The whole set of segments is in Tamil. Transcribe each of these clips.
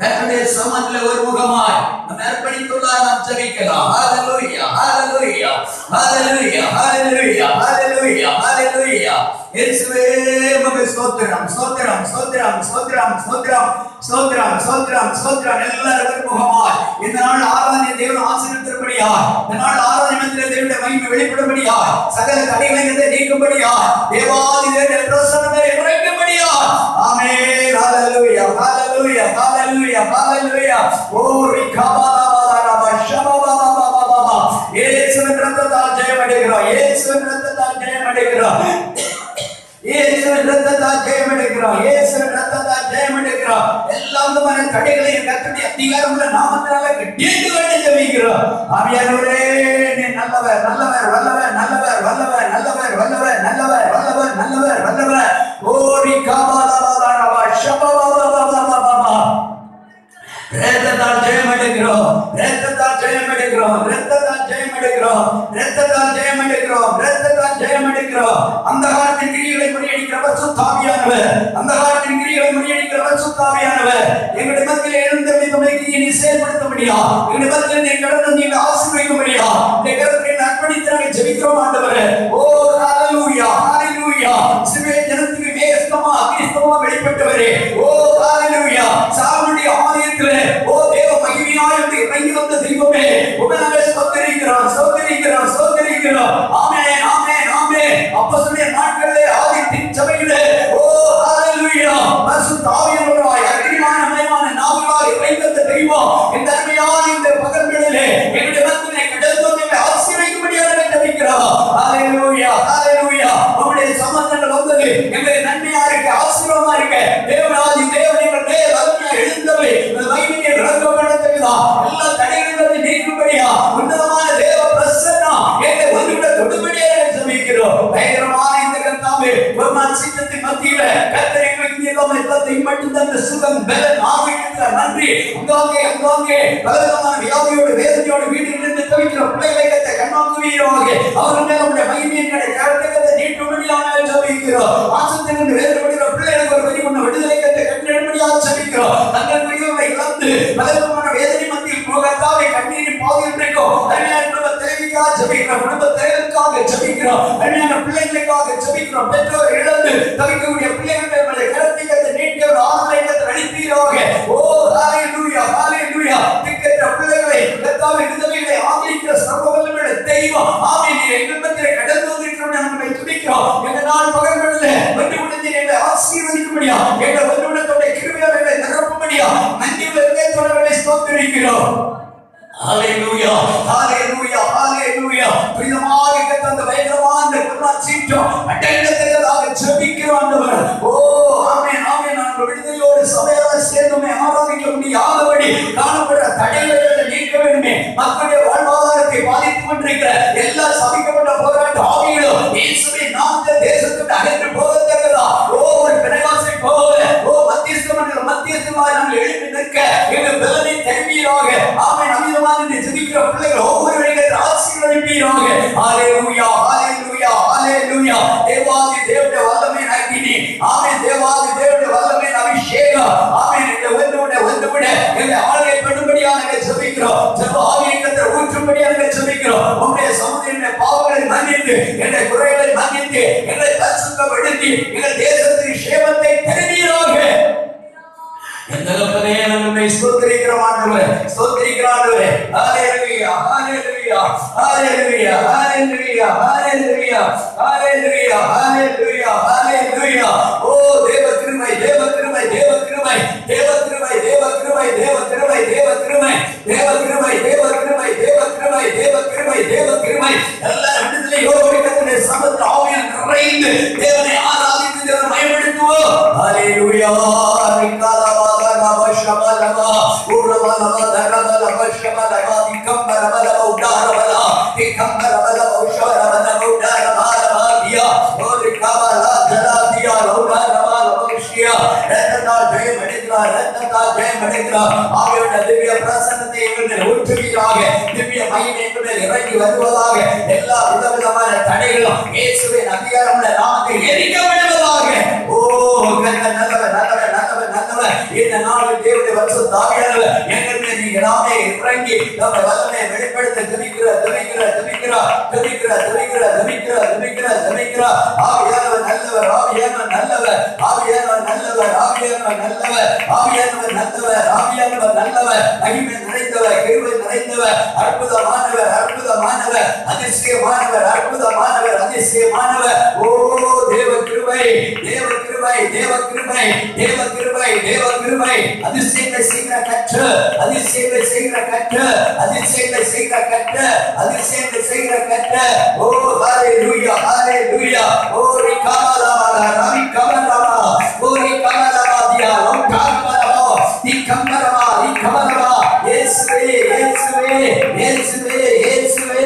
கர்த்தருடைய சமூகத்தில் ஒரு முகமாய் நம்ம அர்ப்பணித்துள்ளார். நாம் ஜெபிக்கலாம். ஹalleluya ஹalleluya ஹalleluya ஹalleluya ஹalleluya ஹalleluya. இயேசுவே உமக்கு ஸ்தோத்திரம் ஸ்தோத்திரம் ஸ்தோத்திரம் ஸ்தோத்திரம் ஸ்தோத்திரம் ஸ்தோத்திரம் ஸ்தோத்திரம் ஸ்தோத்திரம். எல்லாரும் ஒரு முகமாய் இந்த நாள் ஆராதனை தேவன் ஆசீர்வதித்தபடியா, இந்த நாள் ஆராதனை தேவனுடைய மகிமை வெளிப்படும்படியா, சகல தடைகளை நீக்கும்படியா, தேவாதி தேவனுடைய பிரசன்னத்தை இறங்கும்படியா. ஆமென். ஹalleluya ஹalleluya ஹalleluya ஹalleluya. ஓ ரிகபாலாபாலாபா ஷபாபாபாபாபா. இயேசுவின் இரத்தத்தால் ஜெயம் அடைகிறோம். இயேசுவின் இரத்தத்தால் ஜெயம் அடைகிறோம். இயேசுவின் இரத்தத்தால் ஜெயம் அடைகிறோம். இயேசுவின் இரத்தத்தால் ஜெயம் அடைகிறோம். எல்லா விதமான தடைகளையும் கர்த்தருடைய அதிகாரமுள்ள நாமத்தினால கட்டிட்டு வந்து ஜெபிக்கிறோம். ஆவியானவரே, நீ நல்லவர் நல்லவர் வல்லவர் நல்லவர் வல்லவர் நல்லவர் வல்லவர் நல்லவர் வல்லவர் நல்லவர் வல்லவர். ஓ ரிகபாலாபாலாபா ஷபாபாபாபாபா. இரத்தத்தால் ஜெயம் அடைகிறோம். இரத்தத்தால் ஜெயம் அடைகிறோம். இரத்தத்தால் ஜெயம் அடைகிறோம். இரத்தத்தால் ஜெயம் அடைகிறோம். இரத்தத்தால் ஜெயம் அடைகிறோம். அந்த காலத்தின் கிரியைகளை முறியடிக்கிறவர் சுத்தாவியானவர். அந்த காலத்தின் கிரியைகளை முறியடிக்கிறவர் சுத்தாவியானவர். எங்களுடைய மத்தியில் எழுந்தருளி நம்மை கிரியை செயல்படுத்த முடியும். எங்களுடைய மத்தியில் நீ கடந்து நீங்கள் ஆசீர்வதிக்க முடியும். இந்த கருத்தை அர்ப்பணித்து நாங்கள் ஜெபிக்கிறோம் ஆண்டவரே. ஓ ஹalleluya ஹalleluya. இஸ்ரவேல் ஜனத்துக்கு மேகஸ்தமா அக்னிஸ்தமா வெளிப்பட்டவரே. ஓ ஹalleluya. சாவுடைய ஆலயத்திலே ஓ தேவ மகிமையாய் இறங்கி வந்த தெய்வமே, உம்மை நாங்கள் ஸ்தோத்திரிக்கிறோம் ஸ்தோத்திரிக்கிறோம் ஸ்தோத்திரிக்கிறோம். ஆமென் ஆமென் ஆமென். அப்போஸ்தலருடைய நாட்களிலே ஆதித்தின் சபையிலே ஓ ஹalleluya பரிசுத்த ஆவியானவராய் அக்னிமான மயமான நாவுகளாய் இறங்கி வந்த தெய்வம் இந்த அருமையான இந்த பகல்களிலே எங்களுடைய மத்தியிலே கடந்து வந்து ஆசீர்வதிக்கும்படியாக ஜெபிக்கிறோம். ஹalleluya ஹalleluya. உம்முடைய சமாதானம் வந்தது எங்களுக்கு நன்மையா இருக்கு, ஆசீர்வாதமா இருக்கு. தேவனாதி தேவன் எங்களுடைய வல்லமையா எழுந்தவை மகிமையை விளங்கப்படுத்துகிறதா. எல்லா தடைகளிலிருந்து நீக்கும்படியா உன்னதமான தேவ பிரசன்னம் எங்களை ஒன்றுவிட தொடும்படியாக ஜெபிக்கிறோம். பயங்கரமான இந்த கர்த்தாவே ஒரு சீற்றத்தின் மத்தியில கர்த்தர் எங்களுக்கு எல்லாத்தையும் மட்டும் தந்த சுகம் பலன் ஆரோக்கியத்துல நன்றி. அங்காங்கே அங்காங்கே பலவிதமான வியாதியோடு வேதனையோடு வீட்டிலிருந்து தவிக்கிற பிள்ளைகளை கண்ணாக்குவீராக. அவர்கள் மேல உடைய மகிமையினுடைய கருத்தை நீட்டும்படியாக ஜெபிக்கிறோம். ஆசத்திலிருந்து வேதனைப்படுகிற பிள்ளைகளுக்கு ஒரு வழி உன்னை விடுதலை கட்டிடும்படியாக ஜெபிக்கிறோம். தங்கள் பிரிவுகளை இழந்து பலவிதமான வேதனை மத்தியில் கர்த்தாவே கண்ணீரின் பாதையில் இருக்கும் அருமையான குடும்ப தலைவிக்காக ஜெபிக்கிறோம். குடும்ப தலைவருக்காக ஜெபிக்கிறோம். அருமையான பிள்ளைகளுக்காக ஜெபிக்கிறோம். பெற்றோர் இழந்து தவிக்கக்கூடிய பிள்ளைகளுடைய கருத்தை நீட்டி ஒரு ஆறுதலை அளிப்பீராக. ஓ ஹalleluya ஹalleluya. திக்கற்ற பிள்ளைகளை கர்த்தாவே விதவைகளை ஆதரிக்கிற சர்வவல்லமையுள்ள தெய்வம் ஆமென். எங்கள் மத்தியிலே கடந்து வந்திருக்கிறோம். நாங்கள் துதிக்கிறோம். இந்த நாள் பகல்களிலே ஒன்று உடனே எங்களை ஆசீர்வதிக்கும்படியா, எங்கள் ஒன்று உடனே கிருபையால் எங்களை நிரப்பும்படியா நன்றியுள்ள இதயத்தோடு ஸ்தோத்திரிக்கிறோம். ஹalleluya ஹalleluya ஹalleluya. பிரியமாக கர்த்தர் பயங்கரமான கருணா சீற்றம் அடைந்ததற்காக ஜெபிக்கிறோம் ஆண்டவர். ஓ ஆமென் ஆமென். நாங்கள் விடுதலையோடு சபையோடு சேர்ந்துமே ஆராதிக்க முடியாதபடி காணப்படுற தடைகளை நீக்க வேண்டுமே. மக்களுடைய வாழ்வாதாரத்தை பாதித்துக் கொண்டிருக்கிற எல்லா சபிக்கப்பட்ட போராட்ட ஆவிகளும் இயேசுவின் நாமத்தில் தேசத்துக்கு அகன்று போகத்தக்கதா. ஓ ஒரு பிணைவாசை போல ஓ மத்தியஸ்தமாய் நாங்கள் எழுப்பி நிற்க எங்கள் பலனை தருவீராக. ஆமென். அமிதமான ஜெபிக்கிற பிள்ளைகள் ஒவ்வொருவரையும் ஆசீர்வதிப்பீராக. ஹalleluya ஹalleluya ஹalleluya. தேவாதி தேவனுடைய வல்லமை அக்கினி. ஆமென். தேவாதி தேவனுடைய வல்லமை அபிஷேகம். ஆமென். இந்த ஒன்றுவிட எங்களை ஆளுகை பண்ணும்படியாக ஜெபிக்கிறோம். ஜெப ஆவியை கர்த்தர் ஊற்றும்படியாக ஜெபிக்கிறோம். உம்முடைய சமுதாயத்தின் பாவங்களை மன்னித்து எங்களுடைய குறைகளை மன்னித்து எங்களை பரிசுத்தப்படுத்தி எங்கள் தேசத்துக்கு சேமத்தை தருவீராக. எந்தளவுக்கு நம்மை ஸ்தோத்திரிக்கிறோம் ஆண்டவரே ஸ்தோத்திரிக்கிறோம் ஆண்டவரே. ஹalleluya ஹalleluya ஹalleluya ஹalleluya ஹalleluya ஹalleluya ஹalleluya ஹalleluya. ஓ தேவ கிருபை தேவ கிருபை தேவ கிருபை தேவ கிருபை தேவ கிருபை தேவ கிருபை தேவ கிருபை தேவ கிருபை தேவ கிருபை தேவ கிருபை தேவ கிருபை தேவ கிருபை. எல்லா விடுதலையோடு கர்த்தருடைய சமூகத்தில் ஆவியால் நிறைந்து தேவனை ஆராதித்து தேவனை மகிமைப்படுத்துவோம். ஹalleluya. Shabalaba, Urabalaba, Darabalaba, Shabalaba, Ikambarabalaba, Udarabala, Ikambarabalaba, Usharabalaba, Udarabalaba, Dia, Orikabala, Jaladia, Udarabala, Ushia, Ratata, Jay Madikra, Avada, Divya Prasanati, Uttaviraga, Divya Maine, Iraqi, Vadulaga, Ella, Udavana, Tadela, Yesu, Nadiaram, Nadi, Erika, oh, இந்த நாளில் தேவனுடைய பரிசுத்த ஆவியானவர் எங்கள் மேல் எல்லாமே இறங்கி நம்முடைய வல்லமையை வெளிப்படுத்த ஜெபிக்கிற ஆவியானவர் நல்லவர், ஆவியானவர் நல்லவர், ஆவியானவர் நல்லவர், ஆவியானவர் நல்லவர், ஆவியானவர் நல்லவர், ஆவியானவர் நல்லவர், மகிமை நிறைந்தவர், கிருபை நிறைந்தவர், அற்புதமானவர், அற்புதமானவர், அதிசயமானவர், அற்புதமானவர், அதிசயமானவர். ஓ தேவ கிருபை, தேவ கிருபை, தேவ கிருபை, தேவ கிருபை, தேவ கிருபை. அதிசயத்தை செய்கிற கற்று, அதிசயத்தை செய்கிற கற்று, அதிசயத்தை செய்கிற கற்று, அதிசயத்தை செய்கிற கற்று. ஓ ஹalleluya, ஹalleluya. ஓ ரிகமலமா, ரிகமலமா, ஓ ரிகமலமா தியா, ரிகமலமா, ரிகமலமா, ரிகமலமா. இயேசுவே, இயேசுவே, இயேசுவே, இயேசுவே,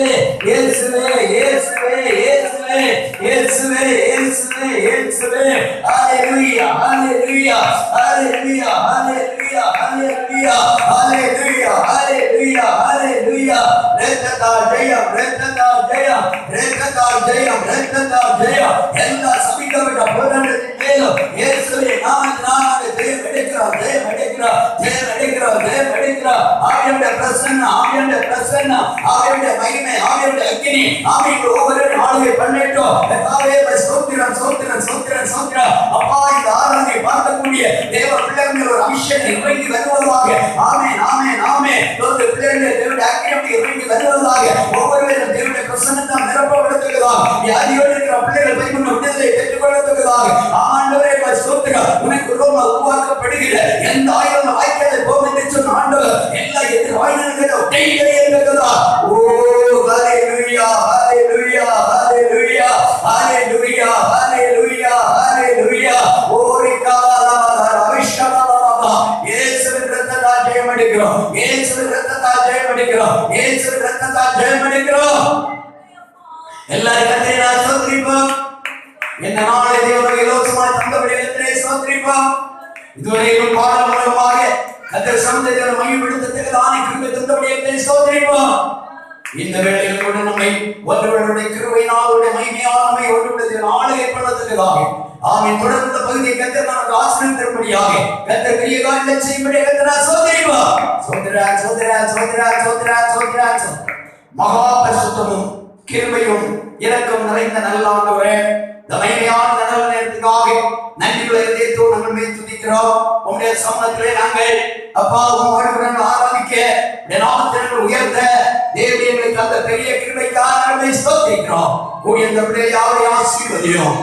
இயேசுவே, இயேசுவே, இயேசுவே, இயேசுவே, இயேசுவே, இயேசுவே. ஹalleluya, ஹalleluya, ஹalleluya, ஹalleluya, ஹalleluya, ஹalleluya, ஹalleluya, ஹalleluya. ரத்ததா ஜெயம், ரத்ததா ஜெயம், ரத்ததா ஜெயம், ரத்ததா ஜெயம். எல்லா சபிக்கப்பட்ட போராட்டத்தின் மேலும் இயேசுவின் நாமத்தினாலே ஜெயம் எடுக்கிறார், ஜெயம் எடுக்கிறார், ஜெயம் எடுக்கிறார், ஜெயம் எடுக்கிறார். ஆவியுடைய பிரசன்னம், ஆவியுடைய பிரசன்னம், ஆவியுடைய மகிமை, ஆவியுடைய அக்கினி, ஆவியுடைய ஒவ்வொரு ஆளுகை பண்ணட்டும். கர்த்தாவே ஸ்தோத்திரம், ஸ்தோத்திரம், ஸ்தோத்திரம், ஸ்தோத்திரம். அப்பா இந்த ஆராதனை பார்க்கக்கூடிய தேவ பிள்ளைகள் ஒரு அபிஷேகம் இறங்கி வருவதாக. ஆமென், ஆமென், ஆமென். இந்த பிள்ளைகள் தேவனுடைய அக்கினி இறங்கி வருவதாக. ஒவ்வொருவரும் தேவனுடைய பிரசன்னத்தை நிரப்பப்படுத்துவதாக. வியாதியோடு இருக்கிற பிள்ளைகள் பைக்குள்ள விடுதலை பெற்றுக்கொள்ளத்தக்கதாக. ஆண்டவரே ஸ்தோத்திரம். உனக்கு ரோம உருவாக்கப்படுகிற எந்த ஆயுதம் வாய்க்காத போகும் என்று சொன்ன ஆண்டவர் எல்லா எதிர் ஆயுதங்களும் கைகளை இருக்கிறதா. ஓ ஹalleluya, ஹalleluya, ஹalleluya, ஹalleluya, ஹalleluya, ஹalleluya. ஓ ரிகமலமா, அபிஷேகமா. இயேசுவின் இரத்தத்தால் ஜெயம் எடுக்கிறோம், இயேசுவின் இரத்தத்தால் ஜெயம் எடுக்கிறோம், இயேசுவின் இரத்தத்தால் ஜெயம் எடுக்கிறோம். எல்லாரும் கர்த்தரை ஸ்தோத்திரிப்போம். இந்த நாளை தேவன் இலவசமாய் தந்தபடியால் ஸ்தோத்திரிப்போம். இதுவரையிலும் பாடல் மூலமாக கர்த்தர் சமூகத்தை மகிமைப்படுத்தத்தக்கதான கிருபை தந்தபடியால் ஸ்தோத்திரிப்போம். இந்த வேளையில் கூட நம்மை ஒருவருடைய கிருபையினால் அவருடைய மகிமையால் நம்மை ஒருவருடைய ஆளுகை பண்ணத்தக்கதாக. ஆமென். தொடர்ந்து இந்த பகுதியை கர்த்தர் நமக்கு ஆசீர்வாதம் தரும்படியாக கர்த்தர் பெரிய காரியங்களை செய்யும்படியாக கர்த்தர் ஸ்தோத்திரிப்போம். சோதரா, சோதரா, சோதரா, சோதரா, சோதரா, சோதரா. மகா பரிசுத்தமும் கிருபையும் இரக்கம் நிறைந்த நல்ல ஆண்டவரே, இந்த மகிமையான நல்ல நேரத்துக்காக நன்றியுள்ள இதயத்தோடு நாங்கள் மேல் துதிக்கிறோம். உம்முடைய சமூகத்திலே நாங்கள் அப்பா உம்மோடு ஆராதிக்க நாமத்தை உயர்த்த தேவனே எங்களுக்கு அந்த பெரிய கிருபைக்காக நாங்கள் ஸ்தோத்திரிக்கிறோம். இந்த பிள்ளை யாரையும் ஆசீர்வதியும்.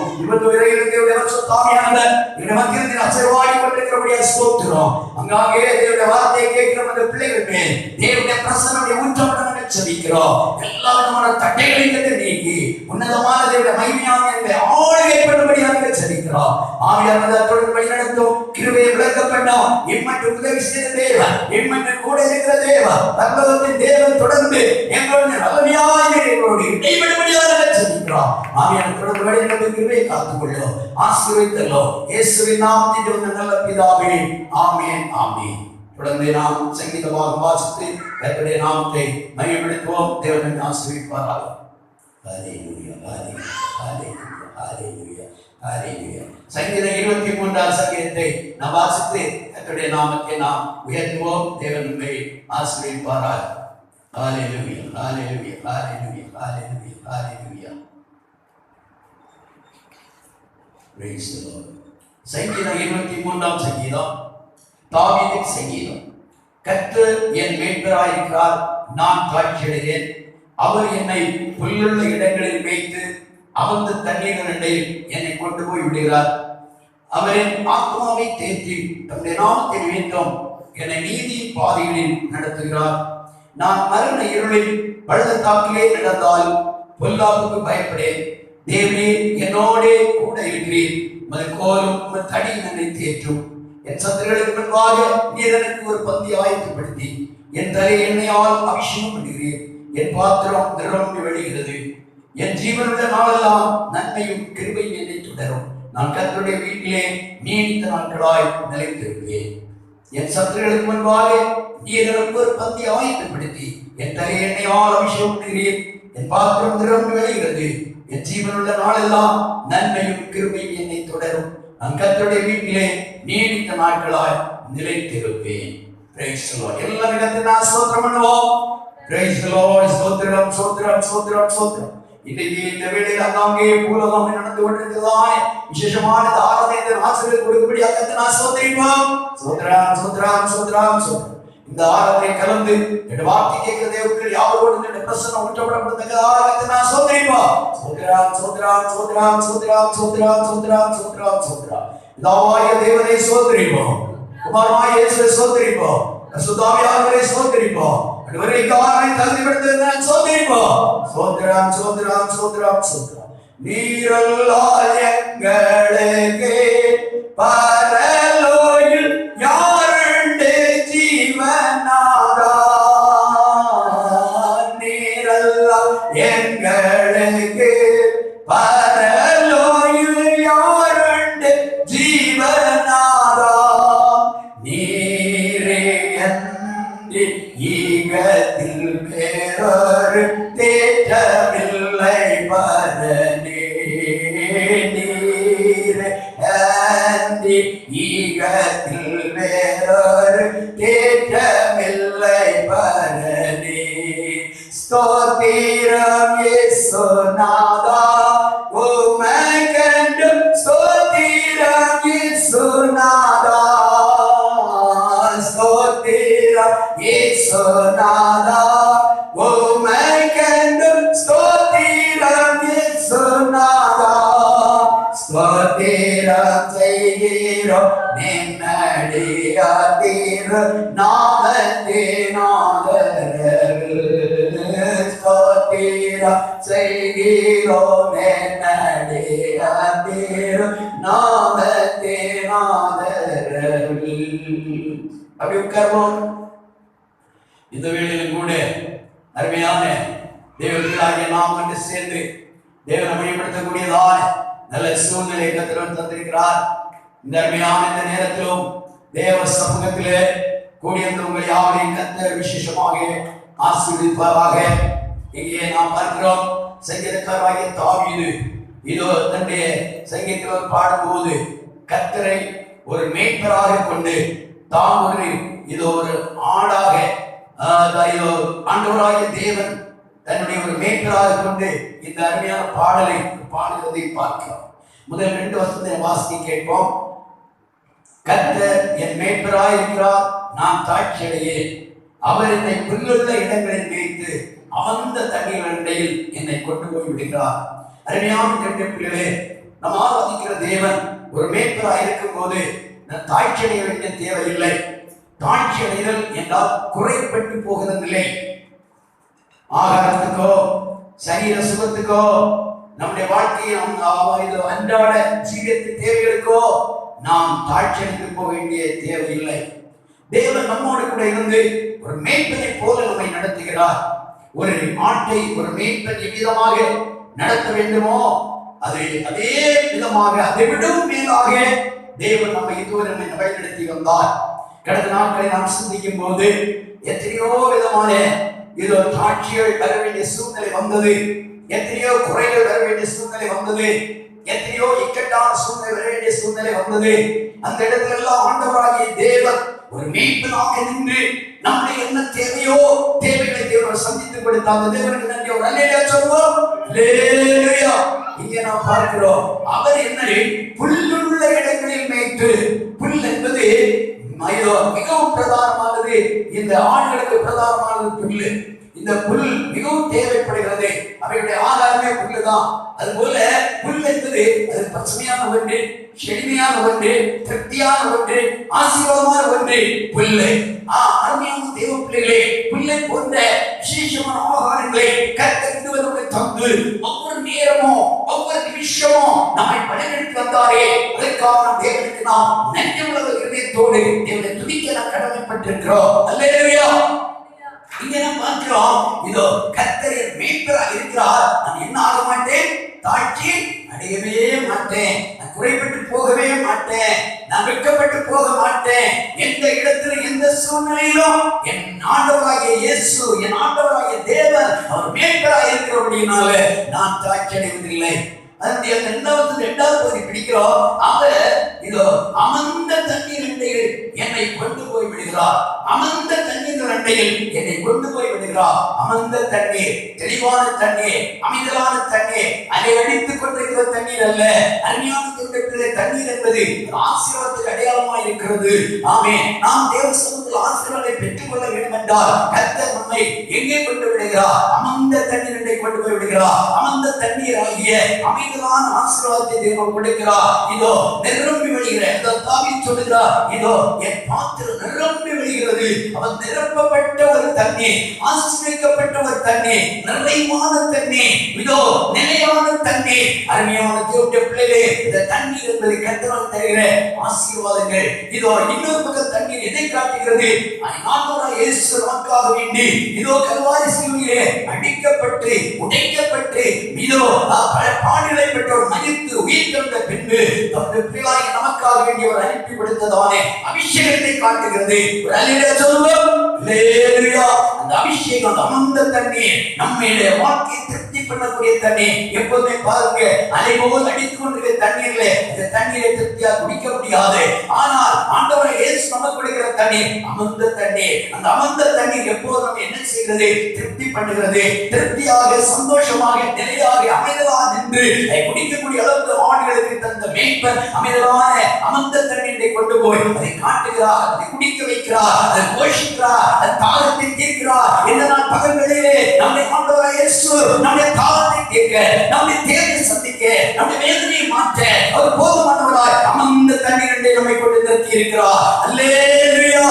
அங்காங்கே தேவனுடைய வார்த்தையை கேட்கிற அந்த பிள்ளைகள் மேல் தேவனுடைய பிரசன்னுடைய ஊற்றப்பட செபிக்கிறோம். எல்லா விதமான தட்டைகளையும் நீக்கி உன்னதமான தேவனுடைய மகிமையான ஆளுகை பண்ணும்படியாக செபிக்கிறோம். ஆவியானவர் தொடர்ந்து வழி நடத்தும், கிருபையை விளக்கப்பட்டோம். இம்மட்டு உதவி செய்த தேவன், இம்மட்டு கூட இருக்கிற தேவன், பரலோகத்தின் தேவன் தொடர்ந்து எங்களுடைய வல்லமையாக எங்களோடு இடைவிடும்படியாக செபிக்கிறோம். ஆவியானவர் தொடர்ந்து வழி நடத்தும், கிருபையை காத்துக்கொள்ளும், ஆசீர்வதித்தலும். இயேசுவின் நாமத்தில் வந்த நல்ல பிதாவே, ஆமென், ஆமென். தொடர்ந்து நாம் சங்கீதமாக வாசித்து கர்த்தருடைய நாமத்தை மகிமைப்படுத்துவோம். தேவன் ஆசீர்வதிப்பாராக. ஹல்லேலூயா, ஹல்லேலூயா, ஹல்லேலூயா, ஹல்லேலூயா, ஹல்லேலூயா. சங்கீதம் 23ஆம் சங்கீதத்தை நாம் வாசித்து கர்த்தருடைய நாமத்தை நாம் உயர்த்துவோம். தேவன் நம்மை ஆசீர்வதிப்பாராக. ஹல்லேலூயா, ஹல்லேலூயா, ஹல்லேலூயா, ஹல்லேலூயா, ஹல்லேலூயா. Praise the Lord. சங்கீதம் 23ஆம் சங்கீதம் தாவீதின் சங்கீதம். கர்த்தர் என் மேய்ப்பராயிருக்கிறார், நான் தாழ்ச்சியடையேன். அவர் என்னை புல்லுள்ள இடங்களில் மேய்த்து அமர்ந்த தண்ணீர் அண்டையில் என்னை கொண்டு போய் விடுகிறார். அவரின் ஆத்மாவை தேற்றி தம்முடைய நாமத்தை நிமித்தம் என்னை நீதியின் பாதைகளில் நடத்துகிறார். நான் மரண இருளில் பள்ளத்தாக்கிலே நடந்தால் பொல்லாப்புக்கு பயப்படேன். தேவனே என்னோடே கூட இருக்கிறீர். உமது கோலும் உமது தடியும் என்னை தேற்றும். என் சத்துருக்களுக்கு முன்பாக நீர் எனக்கு ஒரு பந்தி ஆயத்தப்படுத்தி என் தலை எண்ணெயால் அபிஷேகம் பண்ணுகிறீர். என் பாத்திரம் நிரம்பி வழிகிறது. என் ஜீவனுள்ள நாளெல்லாம் நன்மையும் கிருபையும் என்னை தொடரும். நான் கர்த்தருடைய வீட்டிலே நீடித்த நாட்களாய் நிலைத்திருப்பேன். என் சத்துருக்களுக்கு முன்பாக நீர் எனக்கு ஒரு பந்தி ஆயத்தப்படுத்தி என் தலை எண்ணெயால் அபிஷேகம் பண்ணுகிறீர். என் பாத்திரம் நிரம்பி வழிகிறது. என் ஜீவனுள்ள நாளெல்லாம் நன்மையும் கிருபையும் என்னை தொடரும். நான் கர்த்தருடைய வீட்டிலே நீடித்த நாட்களாய் நிலைத்திருப்பேன். Price the Lord. எல்லாரும் கர்த்தரை ஸ்தோத்திரம் பண்ணுவோம். Price the Lord. ஸ்தோத்திரம் ஸ்தோத்திரம் ஸ்தோத்திரம் ஸ்தோத்திரம். இன்னைக்கு இந்த வேளையில் அங்கே பூலோகம் நடந்து கொண்டிருக்கிறதானே விசேஷமான ஆராதனை ஆசிரியர் கொடுக்கும்படியாக கர்த்தரை ஸ்தோத்திரிப்போம். ஸ்தோத்திரம் ஸ்தோத்திரம் ஸ்தோத்திரம் ஸ்தோத்திரம். இந்த ஆராதனை கலந்து இந்த வார்த்தை கேட்கிற தேவர்கள் யாவரோடு இந்த பிரசன்னம் ஊற்றப்படப்பட்டதாக கர்த்தரை ஸ்தோத்திரிப்போம். ஸ்தோத்திரம் ஸ்தோத்திரம் ஸ்தோத்திரம் ஸ்தோத்திரம் ஸ்தோத்திரம் ஸ்தோத்திரம் ஸ்தோத்திரம் ஸ்தோத்திரம். பிதாவாகிய தேவனை ஸ்தோத்திரிப்போம். குமாரனாகிய இயேசுவை ஸ்தோத்திரிப்போம். பரிசுத்தாவியானவரை ஸ்தோத்திரிப்போம். அன்றுவரை காரணை தகுதிப்படுத்துவதற்கு ஸ்தோத்திரிப்போம். ஸ்தோத்திரம் ஸ்தோத்திரம் ஸ்தோத்திரம் ஸ்தோத்திரம். நீரல்லால் எங்களுக்கு பரலோகில் யாருண்டு ஜீவனாதா. நீரல்லால் எங்களுக்கு பரலோகில் யாருண்டு ஜீவனாதா. நீரே அன்றி ஈகத்தில் வேறொரு தேற்றமில்லை பரனே. நீரே அன்றி ஈகத்தில் வேறொரு தேற்றமில்லை பரனே. ஸ்தோத்திரம் இயேசுநாதா உமக்கென்று. ஸ்தோத்திரம் இயேசுநாதா. ஸ்தோத்திரம் இயேசுநாதா உமக்கென்று. ஸ்தோத்திரம் இயேசுநாதா. ஸ்தோத்திரம் செய்கிறோம் நின்னடியாதீர் நாமத்தினாதரவில். ஸ்தோத்திரம் செய்கிறோம் நின்னடியாதீர் நாமத்தினாதரவில். அப்படி உட்கார்வோம். இந்த வேளையிலும் கூட அருமையான தேவர்களாகிய நாம் வந்து சேர்ந்து தேவனை மையப்படுத்தக்கூடியதான நல்ல சூழ்நிலை கர்த்தர் தந்திருக்கிறார். இந்த அருமையான இந்த நேரத்திலும் தேவ சமூகத்திலே கூடியிருந்த உங்கள் யாவரையும் கர்த்தர் விசேஷமாக ஆசீர்வதிப்பாராக. இங்கே நாம் பார்க்கிறோம், சங்கீதக்காரராகிய தாவீது இதோ தன்னுடைய சங்கீதத்தில் பாடும்போது கர்த்தரை ஒரு மேய்ப்பராக கொண்டு தான் ஒரு ஆடாக ஆண்டவராகிய தேவன் தன்னுடைய ஒரு மேய்ப்பராக கொண்டு இந்த அருமையான பாடலை பாடுவதை பார்க்கிறோம். முதல் 2 வசனத்தை வாசித்து கேட்போம். கர்த்தர் என் மேய்ப்பராக இருக்கிறார், நான் தாட்சி அடையேன். அவர் என்னை புல்லுள்ள இடங்களில் மேய்த்து அமர்ந்த தண்ணீர் இடையில் என்னை கொண்டு போய் விடுகிறார். அருமையான பிள்ளைகளே, நம்ம ஆராதிக்கிற தேவன் ஒரு மேய்ப்பராக இருக்கும் போது தாட்சி அடைய வேண்டிய தேவையில்லை. தாட்சி அடைதல் என்றால் குறைப்பட்டு போகிறதில்லை. ஆகாரத்துக்கோ சரீர சுகத்துக்கோ நம்முடைய வாழ்க்கையை அன்றாட ஜீவியத்தின் தேவைகளுக்கோ நாம் தாட்சி அடைந்து போக வேண்டிய தேவையில்லை. தேவன் நம்மோடு கூட இருந்து ஒரு மேய்ப்பனை போல நம்மை நடத்துகிறார். ஒரு ஆட்டை ஒரு மேய்ப்பன் எவ்விதமாக நடத்த வேண்டுமோ அதே விதமாக அதை விடவும் மேலாக தேவன் நம்மை இதுவரை வழிநடத்தி வந்தார். கடந்த நாட்களை நாம் சிந்திக்கும் போது எத்தனையோ விதமான இதோ தாட்சிகள் வர வேண்டிய சூழ்நிலை வந்தது, எத்தனையோ குறைகள் வர வேண்டிய சூழ்நிலை வந்தது, எத்தனையோ இக்கட்டான சூழ்நிலை வர வேண்டிய சூழ்நிலை வந்தது. அந்த இடத்துல எல்லாம் ஆண்டவராகிய தேவன் ஒரு மேய்ப்பனாக நின்று நம்முடைய என்ன தேவையோ தேவைகளை தேவன் சந்தித்து கொடுத்தார். அந்த தேவனுக்கு நன்றி. ஒரு அல்லேலூயா சொல்வோம். அல்லேலூயா. இங்கே நாம் பார்க்கிறோம், அவர் என்னை புல்லுள்ள இடங்களில் மேய்த்து. புல் என்பது மிகவும் பிரதானமானது. இந்த ஆண்களுக்கு பிரதானமானது புல்லு. இந்த புல் மிகவும் தேவைப்படுகிறது. அவையுடைய ஆதாரமே புல்லுதான். அதுபோல புல் என்பது அது பசுமையான ஒன்று, செழுமையான ஒன்று, திருப்தியான ஒன்று, ஆசீர்வாதமான ஒன்று புல்லு. அருமையான தேவ பிள்ளைகளே, புல்லை போன்ற விசேஷமான ஆகாரங்களை கர்த்தர் தந்து ஒவ்வொரு நேரமும் ஒவ்வொரு நிமிஷமும் நம்மை வழிநடத்தி வந்தாரே, அதற்காக தேவனுக்கு நாம் நன்றி உள்ள இதயத்தோடு தேவனை துதிக்க நாம் கடமைப்பட்டிருக்கிறோம். அல்லேலூயா. இங்க நாம் பார்க்கிறோம், இதோ கர்த்தர் மேய்ப்பராக இருக்கிறார். நான் என்ன ஆக மாட்டேன், தாட்சி அடையவே மாட்டேன், நான் குறைபட்டு போகவே மாட்டேன், நான் வெட்கப்பட்டு போக மாட்டேன். எந்த இடத்துல எந்த சூழ்நிலையிலும் என் ஆண்டவராகிய இயேசு, என் ஆண்டவராகிய தேவன் அவர் மேய்ப்பராக இருக்கிறபடியினால நான் தாட்சி அடைவதில்லை. அதனுடைய இரண்டாவது பகுதி பிடிக்கிறோம். அவர் இதோ அமர்ந்த தண்ணீர் அண்டையில் என்னை கொண்டு போய் விடுகிறார். அமர்ந்த தண்ணீர் அண்டையில் என்னை கொண்டு போய் விடுகிறார். அமர்ந்த தண்ணீர், தெளிவான தண்ணீர், அமைதலான தண்ணீர், அதை அடித்துக் கொண்டிருக்கிற தண்ணீர் அல்ல. அருமையான தண்ணீர் என்பது ஆசீர்வாதத்துக்கு அடையாளமாக இருக்கிறது. ஆமென். நாம் தேவ சமூகத்தில் ஆசீர்வாதத்தை பெற்றுக் கொள்ள வேண்டும் என்றால் கர்த்தர் நம்மை எங்கே கொண்டு விடுகிறார்? அமர்ந்த தண்ணீரை கொண்டு போய் விடுகிறார். அமர்ந்த தண்ணீர் ஆகிய அமைதலான ஆசீர்வாதத்தை தேவன் கொடுக்கிறார். இதோ நிரம்பி வழிகிற தாவீது சொல்லுகிறார், இதோ என் பாத்திரம் நிரம்பி வழிகிறது. அவன் நிரப்பப்பட்ட ஒரு தண்ணீர், ஆசீர்வதிக்கப்பட்ட ஒரு தண்ணீர், நிறைவான தண்ணீர், இதோ நிலையான தண்ணீர். அருமையான தேவனுடைய பிள்ளைகளே, இந்த தண்ணீர் என்பது கர்த்தரால் தருகிற ஆசீர்வாதங்கள். இதோ இன்னொரு பக்கம் தண்ணீர் எதை காட்டுகிறது? ஆண்டவராகிய இயேசு நமக்காக வேண்டி இதோ கல்வாரி சிலுவையிலே அடிக்கப்பட்டு உடைக்கப்பட்டு இதோ பாடுகளை பெற்றோர் மரித்து உயிர் தந்த பின்பு தம்முடைய பிள்ளையாகிய நமக்காக வேண்டி அவர் அனுப்பி கொடுத்ததானே அபிஷேகத்தை காட்டுகிறது. ஒரு அல்லேலூயா சொல்லுவோம். அல்லேலூயா. அந்த அபிஷேகம், அந்த அமர்ந்த தண்ணீர் நம்முடைய வாழ்க்கையை திருப்தி பண்ணக்கூடிய தண்ணீர். எப்போதுமே பாருங்க, அலைபோல் அடித்துக் கொண்டிருக்கிற தண்ணீர்ல இந்த தண்ணீரை திருப்தியா குடிக்க முடியாது. ஆனால் ஆண்டவர் இயேசு நமக்கு கொடுக்கிற தண்ணீர் அமர்ந்த தண்ணீர். அந்த அமர்ந்த தண்ணீர் எப்போது நம்ம என்ன செய்கிறது? திருப்தி பண்ணுகிறது. திருப்தியாக, சந்தோஷமாக, நிலையாக, அமைதலாக நின்று குடிக்கக்கூடிய அளவுக்கு ஆடுகளுக்கு தந்த மேய்ப்பர் அமைதலான அமர்ந்த தண்ணீரை கொண்டு போய் அதை காட்டுகிறார், அதை குடிக்க வைக்கிறார், அதை போஷிக்கிறார், அந்த தாகத்தை தீர்க்கிறார். என்னதான் பகல்களிலே நம்முடைய ஆண்டவராகிய இயேசு நம்முடைய தாகத்தை தீர்க்க, நம்முடைய தேவையை சந்திக்க, நம்முடைய வேதனையை மாற்ற அவர் போதுமானவராய் அமர்ந்த தண்ணீரை நம்மை கொண்டு நிறுத்தி இருக்கிறார். அல்லேலூயா.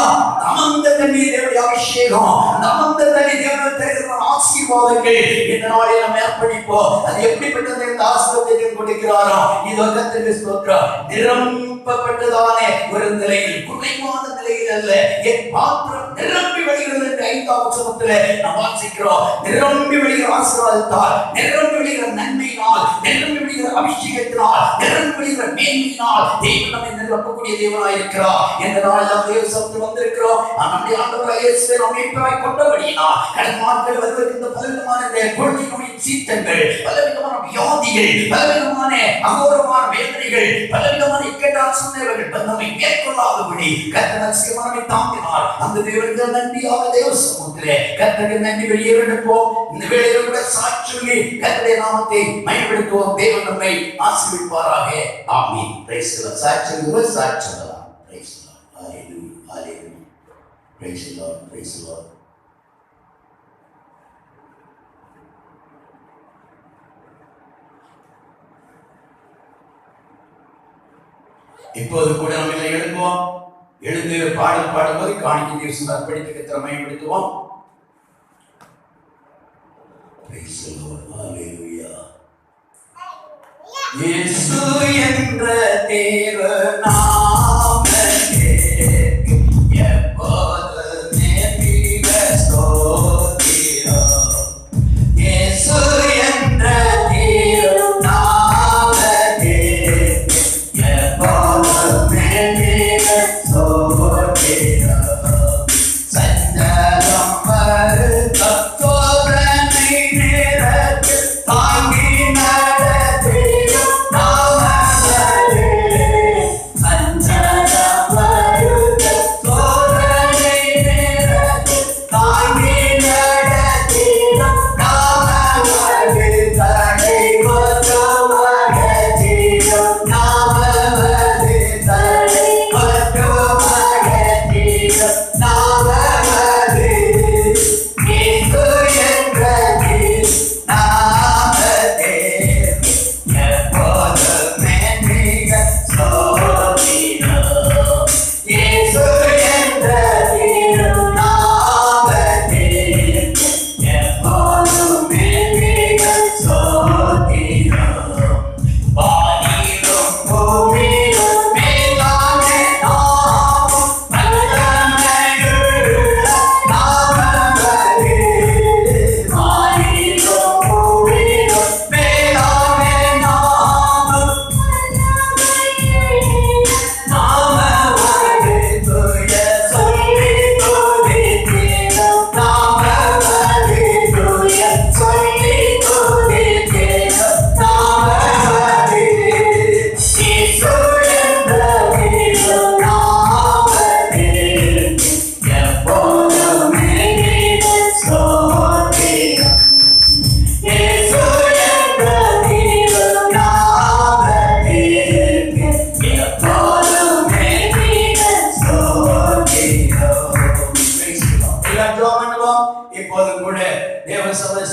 அமர்ந்த தண்ணீர் தேவனுடைய அபிஷேகம், அந்த அமர்ந்த தண்ணீர் தேவனுடைய தருகிற ஆசீர்வாதங்கள். இந்த நாளில் நாம் ஏற்படுப்போம். அது எப்படிப்பட்டது? இந்த ஆசீர்வாதத்தை கொடுக்கிறாரோ இதோ கர்த்தருக்கு ஸ்தோத்திரம். நிரப்பப்பட்டதான ஒரு நிலையில், குறைவான நிலையில் அல்ல, என் பாத்திரம் நிரம்பி வழிகிறது என்று 5ஆம் வசனத்திலே நாம் வாசிக்கிறோம். நிரம்பி வழிகிற ஆசீர்வாதத்தால், நிரம்பி வழிகிற நன்மையினால், நிரம்பி வழிகிற அபிஷேகத்தினால், நிரம்பி வழிகிற மேன்மையினால் தேவன் நம்மை நிரப்பக்கூடிய தேவனாய் இருக்கிறார். இந்த நாளில் நாம் தேவ சமூகத்தில் வந்திருக்கிறோம். நம்முடைய ஆண்டவராகிய இயேசுவை நாம் மீட்பராய் கொண்டபடியினால் கடந்த நாட்கள் வருவதற்கு இந்த பலவிதமான கொள்கை நோயின் சீற்றங்கள், பலவிதமான வியாதிகள், பலவிதமான அகோரமான வேதனைகள், பலவிதமான இக்கட்டான சூழ்நிலைகள் நம்மை மேற்கொள்ளாதபடி கர்த்தர் நம்மை தாங்கினார். அந்த தேவனுக்கு நன்றியாக தேவ சமூகத்திலே கர்த்தருக்கு நன்றி வெளியேறப்போம். இந்த வேளையில கூட சாட்சி சொல்லி கர்த்தருடைய நாமத்தை மகிமைப்படுத்துவோம். தேவன் நம்மை ஆசீர்வதிப்பாராக. ஆமென். Praise the lord. சாட்சி சொல்லலாம். Praise the lord. ஹalleluya. ஹalleluya. Praise the lord. Praise the lord. இப்போது கூட நம்ம எழுதுவோம். எழுந்து பாடல் பாடும்போது காணிக்கை தேவசம் அர்ப்பணிக்க திறமைப்படுத்துவோம். Praise the Lord. Hallelujah. இயேசு என்ற தேவ நாமமே எப்போதுமே மிக ஸ்தோத்திரம். இயேசு என்ற தேவ நாமமே எப்போதுமே மிக ஸ்தோத்திரம். சஞ்சலம் வருத்தம் சோதனை நேரத்தில் தாங்கி நடத்திடும் நாமமே.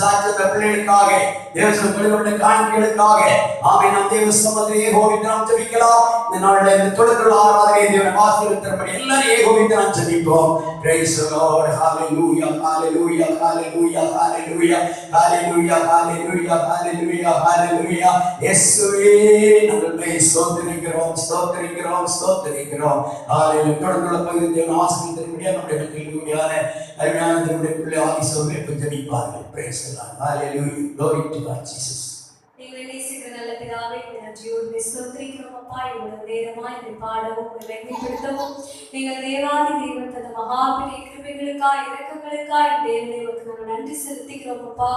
சாட்சித்த பிள்ளைகளுக்காக தேவசங்களுடைய காணிக்கைகளுக்காக நாம் தேவ சமூகத்தில் ஏகோபித்து நாம் ஜெபிக்கலாம். இந்த நாளில் இந்த தொடர்புள்ள ஆராதனை தேவன் ஆசீர்வதித்தபடி எல்லாரும் ஏகோபித்து நாம் ஜெபிப்போம். Praise the Lord. Hallelujah, hallelujah, hallelujah, hallelujah, hallelujah, hallelujah, hallelujah, hallelujah. இயேசுவே நம்மை ஸ்தோத்திரிக்கிறோம், ஸ்தோத்திரிக்கிறோம், ஸ்தோத்திரிக்கிறோம். ஹalleluya. தொடர்ந்துள்ள பகுதி தேவன் ஆசீர்வதித்தபடி நம்முடைய மக்களுடைய அருமையான தேவனுடைய பிள்ளை ஆசீர்வதித்து ஜெபிப்பார்கள். Praise the Lord. Hallelujah. Glory to God Jesus. எங்களை நேசிக்கிற நல்ல பிதாவே, நன்றியோடு ஸ்தோத்திரிக்கிறோம் அப்பா. இவ்வளவு நேரமாய் இந்த பாடவும் வெள்ளைப்படுத்தவும் நீங்கள் தேவாதி தேவன் தந்த மகாபலி கிருபைகளுக்காய் இரக்கங்களுக்காய் தேவனுக்கு நாங்கள் நன்றி செலுத்திக்கிறோம் அப்பா.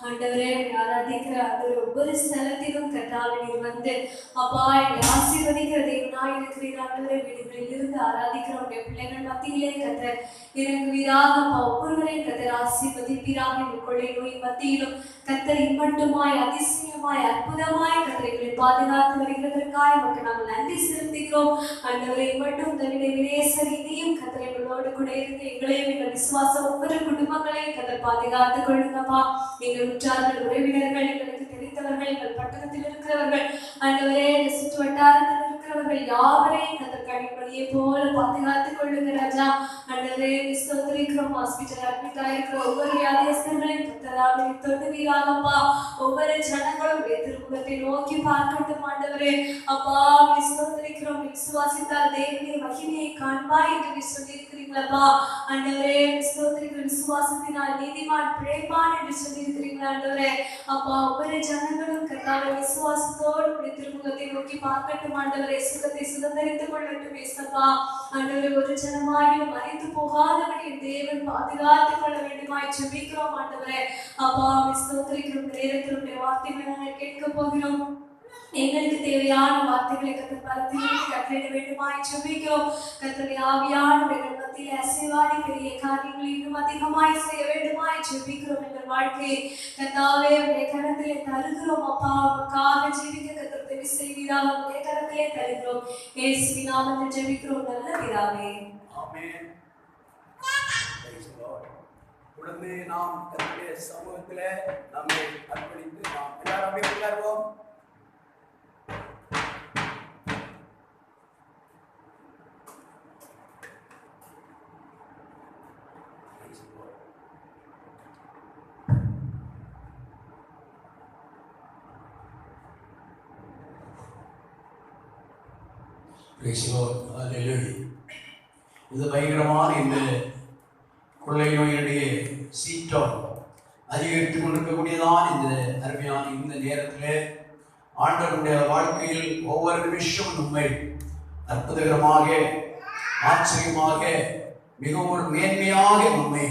ஆண்டவரே, ஆராதிக்கிற அந்த ஒவ்வொரு ஸ்தலத்திலும் கர்த்தாவே நீர் வந்து அப்பா எங்களை ஆசீர்வதிக்கிற தேவனாய் இருக்கிறீர். ஆண்டவரே, வீடுகளில் இருந்து ஆராதிக்கிற உடைய பிள்ளைகள் மத்தியிலே கர்த்தர் இறங்குவீராக அப்பா. ஒவ்வொருவரையும் கர்த்தர் ஆசீர்வதிப்பீராக. இந்த கொள்ளை நோய் மத்தியிலும் கர்த்தர் இம்மட்டுமாய் அதிசயமாய் அற்புதமாய் கர்த்தர்களை பாதுகாத்து வருகிறதற்காக நமக்கு நாங்கள் நன்றி செலுத்துகிறோம். ஆண்டவரை மட்டும் தன்னுடைய வினேசர் இனியும் கர்த்தர்களோடு கூட இருந்து எங்களையும் எங்கள் விசுவாசம் ஒவ்வொரு குடும்பங்களையும் கர்த்தர் பாதுகாத்துக் கொள்ளுங்கப்பா. எங்கள் உற்றார்கள் உறவினர்கள் எங்களுக்கு தெரிந்தவர்கள் எங்கள் பட்டணத்தில் இருக்கிறவர்கள் ஆண்டவரே சுற்று வட்டாரத்தில் இருக்கிறவர்கள் யாவரையும் கர்த்தர் கணிப்படியை போல பாதுகாத்துக் கொள்ளுங்க ராஜா. ஆண்டவரே ஸ்தோத்திரிக்கிறோம். ஹாஸ்பிட்டல் அட்மிட் ஆயிருக்கிற ஒவ்வொரு வியாதியஸ்தர்களையும் கர்த்தராக தொடுவீராகப்பா. ஒவ்வொரு ஜனங்களும் திருமுகத்தை நோக்கி பார்க்கட்டும் ஆண்டவரே. அப்பா ஸ்தோத்திரிக்கிறோம். விசுவாசித்தால் தேவனுடைய மகிமையை காண்பாய் என்று சொல்லியிருக்கிறீங்களப்பா. ஆண்டவரே ஸ்தோத்திரிக்கிற விசுவாசத்தினால் நீதிமான் பிழைப்பான் என்று சொல்லியிருக்கிறீங்களா ஆண்டவரே. அப்பா ஒவ்வொரு ஜனங்களும் கர்த்தாவே விசுவாசத்தோடு உடைய திருமுகத்தை நோக்கி பார்க்கட்டும் ஆண்டவரே. சுகத்தை சுதந்திரித்துக் கொள்ளட்டும் ஏசப்பா. ஆண்டவரே, ஒரு ஜனமாயும் மறைத்து போகாதபடி தேவன் பாதுகாத்துக் கொள்ள வேண்டுமாய் ஜெபிக்கிறோம் ஆண்டவரே. அப்பா ஸ்தோத்திரிக்கிறோம். நேரத்தினுடைய வார்த்தைகளை நாங்கள் கேட்க போகிறோம். எங்களுக்கு தேவையான வார்த்தைகளை கர்த்தர் பலத்திற்கு கட்டளையிட வேண்டுமாய் ஜெபிக்கிறோம். கர்த்தருடைய ஆவியானவர்கள் மத்தியில் அசைவாடி பெரிய காரியங்களை இன்னும் அதிகமாய் செய்ய வேண்டுமாய் ஜெபிக்கிறோம். எங்கள் வாழ்க்கையை கர்த்தாவே உடைய கரத்திலே தருகிறோம் அப்பா. உமக்காக ஜெபிக்க கர்த்தர் உதவி செய்வீராக. உடைய கரத்திலே தருகிறோம். இயேசுவின் நாமத்தில் ஜெபிக்கிறோம் நல்ல பிதாவே. ஆமென். உடனே நாம் கர்த்தருடைய சமூகத்திலே நம்மை அர்ப்பணித்து நாம் எல்லாரும் அப்படியே உட்காருவோம். இது பயங்கரமான இந்த கொள்ளை நோயினுடைய சீற்றம் அதிகரித்துக் கொண்டிருக்கக்கூடியதான் இந்த அருமையான இந்த நேரத்தில் ஆண்டவருடைய வாழ்க்கையில் ஒவ்வொரு நிமிஷமும் நம்மை அற்புதகரமாக ஆச்சரியமாக மிகவும் மேன்மையாக நம்மை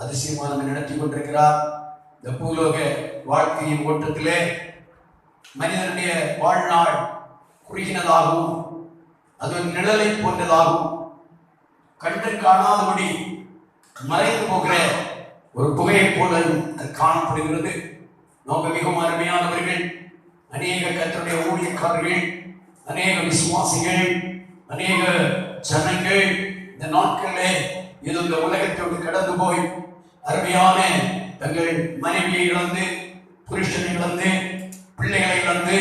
அதிசயமாக நடத்தி கொண்டிருக்கிறார். இந்த பூலோக வாழ்க்கையின் ஓட்டத்திலே மனிதனுடைய வாழ்நாள் குறுகினதாகவும் அது நிழலை போன்றதாகவும் கண்டு காணாதபடி மறைந்து போகிற ஒரு புகையை போல அது காணப்படுகிறது. நோக்க மிகவும் அருமையானவர்கள், அநேக கர்த்தருடைய ஊழியக்காரர்கள், அநேக விசுவாசிகள், அநேக ஜனங்கள் இந்த நாட்களிலே இது இந்த உலகத்தோடு கடந்து போய் அருமையான தங்கள் மனைவியை இழந்து, புருஷனை இழந்து, பிள்ளைகளை இழந்து,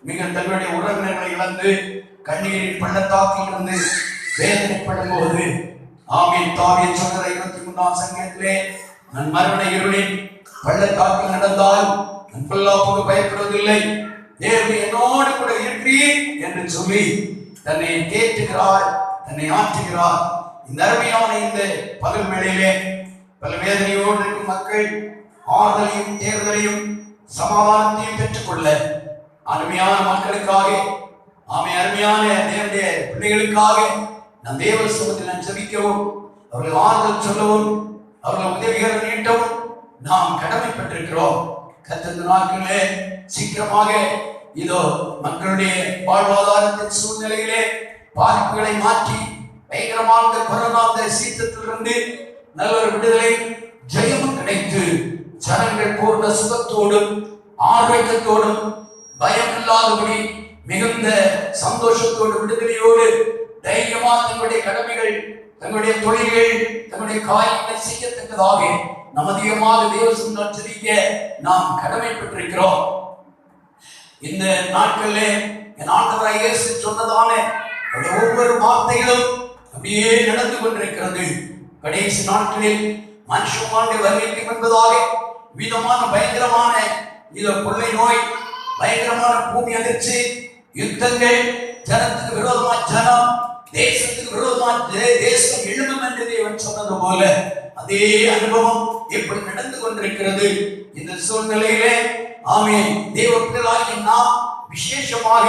மிக தங்களுடைய உறவினர்களை இழந்து கண்ணீரின் பள்ளத்தாக்கில் இருந்து வேதனைப்படும் போது ஆமீன் தாவீது சொல்கிற 23ஆம் சங்கீதத்திலே நான் மரண இருளின் பள்ளத்தாக்கில் நடந்தால் நான் பொல்லாப்புக்கு பயப்படுவதில்லை, தேவன் என்னோடு கூட இருக்கிறீர் என்று சொல்லி தன்னை தேற்றுகிறார், தன்னை ஆற்றுகிறார். இந்த அருமையான இந்த பகல் வேளையிலே பல வேதனையோடு இருக்கும் மக்கள் ஆறுதலையும் தேர்தலையும் சமாதானத்தையும் பெற்றுக்கொள்ள அருமையான மக்களுக்காக, அருமையான தேவனுடைய பிள்ளைகளுக்காக நம் தேவ சமூகத்தில் நான் ஜெபிக்கவும், அவர்கள் ஆறுதல் சொல்லவும், அவர்கள் உதவிகளை நீட்டவும் நாம் கடமைப்பட்டிருக்கிறோம். கர்த்தர் நாட்களிலே சீக்கிரமாக இதோ மக்களுடைய வாழ்வாதாரத்தின் சூழ்நிலையிலே பாதிப்புகளை மாற்றி பயங்கரமான கொரோனா சீற்றத்திலிருந்து நல்ல ஒரு விடுதலை ஜெயமும் கிடைத்து ஜனங்கள் பூர்ண சுகத்தோடும் ஆரோக்கியத்தோடும் பயம் இல்லாதபடி மிகுந்த சந்தோஷத்தோடு விடுதலையோடு தைரியமாக தங்களுடைய கடமைகள், தங்களுடைய தொழில்கள், தங்களுடைய காரியங்களை செய்யத்தக்கதாக நாம் அதிகமாக தேவ சன்னதியில நாம் கடமைப்பட்டிருக்கிறோம். இந்த நாட்களிலே என் ஆண்டவராகிய இயேசு சொன்னதான ஒவ்வொரு வார்த்தைகளும் அப்படியே நடந்து கொண்டிருக்கிறது. கடைசி நாட்களில் மனுஷமாண்டு வருகைக்கும் என்பதாக விதமான பயங்கரமான கொள்ளை நோய், பயங்கரமான பூமி அதிர்ச்சி, யுத்தங்கள், ஜனத்துக்கு விரோதமா ஜனம், தேசத்துக்கு விரோதமா தேசம் எழும்பும் என்று தேவன் சொன்னது போல அதே அனுபவம் எப்படி நடந்து கொண்டிருக்கிறது. இந்த சூழ்நிலையிலே ஆமென், தேவ பிள்ளைகளாகிய நாம் விசேஷமாக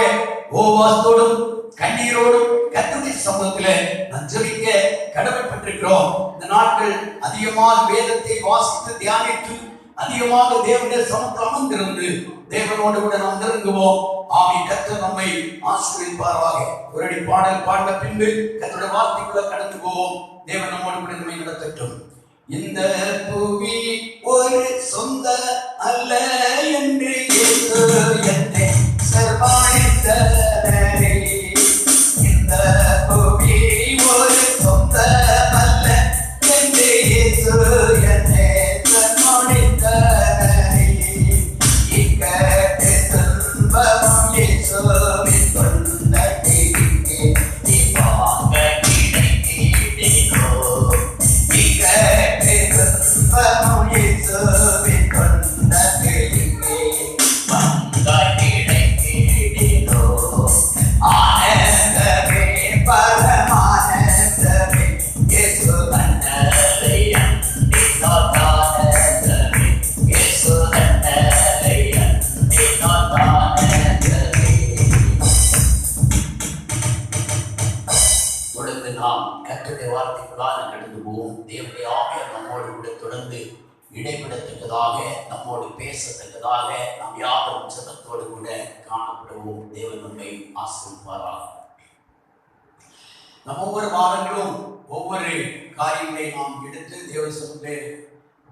உபவாசத்தோடும் கண்ணீரோடும் கர்த்தருடைய சமூகத்திலே நாம் ஜெபிக்க கடமைப்பட்டிருக்கிறோம். இந்த நாட்கள் அதிகமாக வேதத்தை வாசித்து தியானித்து அதிகமாக தேவனுடைய சமூகத்தில் அமர்ந்திருந்து தேவனோடு கூட நாம் நெருங்குவோம். ஆமென். கர்த்தர் நம்மை ஆசீர்வதிப்பாராக. ஒரு அடி பாடல் பாடின பின்பு கர்த்தருடைய வார்த்தைக்குள்ள கடந்து போவோம். தேவன் நம்மோடு கூட நம்மை நடத்தட்டும். இந்த புவி ஒரு சொந்த அல்ல என்று இயேசு என்னை சர்வாணித்தனரே. இந்த புவி ஒரு சொந்த அல்ல என்று இயேசு என்னை சர்வாணித்தனரே. இக்கட்டு துன்பமும் இயேசுவின் கொண்டடிக்கே இவாங்க கிடைத்தீரோ. இக்கட்டு துன்பமும் இயேசுவின் கொண்டடிக்கே வந்த கிடைத்தீரோ. ஆனந்தமே பரமானந்தமே இயேசு தன்னலை அன்பினாதானந்தமே. இயேசு தன்னலை அன்பினாதானந்தமே. தொடர்ந்து நாம் கர்த்தருடைய வார்த்தைக்குள்ளாக கடந்து போவோம். தேவனுடைய ஆவியானவர் நம்மோடு கூட தொடர்ந்து இடைவிடத்தக்கதாக, நம்மோடு பேசத்தக்கதாக நாம் யாரும் ஜெபத்தோடு கூட காணப்படுவோம். தேவன் நம்மை ஆசீர்வதிப்பாராக. நம்ம ஒவ்வொரு வாரங்களும் ஒவ்வொரு காரியங்களை நாம் எடுத்து தேவ சமூகத்தில்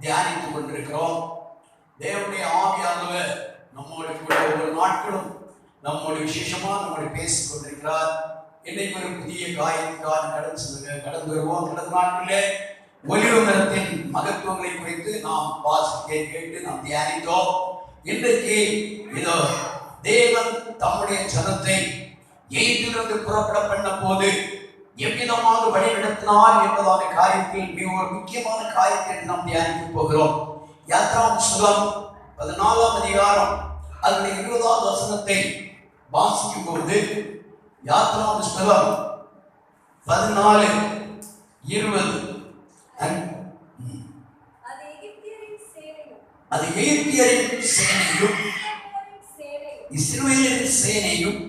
தியானித்துக் கொண்டிருக்கிறோம். தேவனுடைய ஆவியானவர் நம்மோடு கூட ஒவ்வொரு நாட்களும் நம்மோடு விசேஷமா நம்மோடு பேசிக் கொண்டிருக்கிறார். இன்னைக்கு ஒரு புதிய காரியத்துக்காக கடந்து வருவோம். கடந்த நாட்களிலே ஒலிவ மரத்தின் மகத்துவங்களை குறித்து நாம் வாசிக்க கேட்டு நாம் தியானித்தோம். இன்றைக்கு இதோ தேவன் தம்முடைய ஜனத்தை எகிப்திலிருந்து புறப்பட பண்ண போது எவ்விதமாக வழி நடத்தினார் என்பதான காரியத்தில் மிக ஒரு முக்கியமான காரியத்தை நாம் தியானிக்க போகிறோம். யாத்ராகமம் 14ஆம் அதிகாரம் அதனுடைய 20ஆவது வசனத்தை வாசிக்கும் போது யாத்ராகமம் 14:20 அது எகிப்தியரின் சேனையும் இஸ்ரவேலின் சேனையும்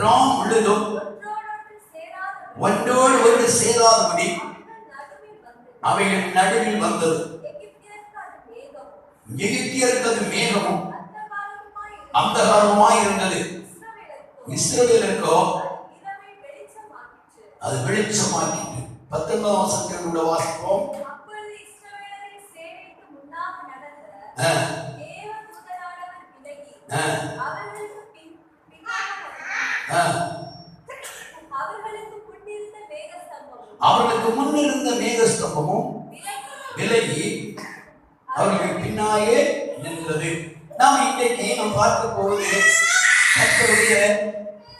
ராம் முழுதும் ஒன்றோடு ஒன்று சேராதபடி அவைகள் நடுவில் வந்தது. எகிப்தியருக்கு அது மேகமும் அந்தகாரமாய் இருந்தது. இஸ்ரவேலுக்கோ அது வெளிச்சமாக்கிட்டு. 19ஆம் வசனத்தில் கூட வாசிப்போம். அவர்களுக்கு முன்னிருந்த மேகஸ்தம்பமும் விலகி அவர்களுக்கு பின்னாயே நின்றது. நாம் இன்றைக்கு நாம் பார்க்க போவது கர்த்தருடைய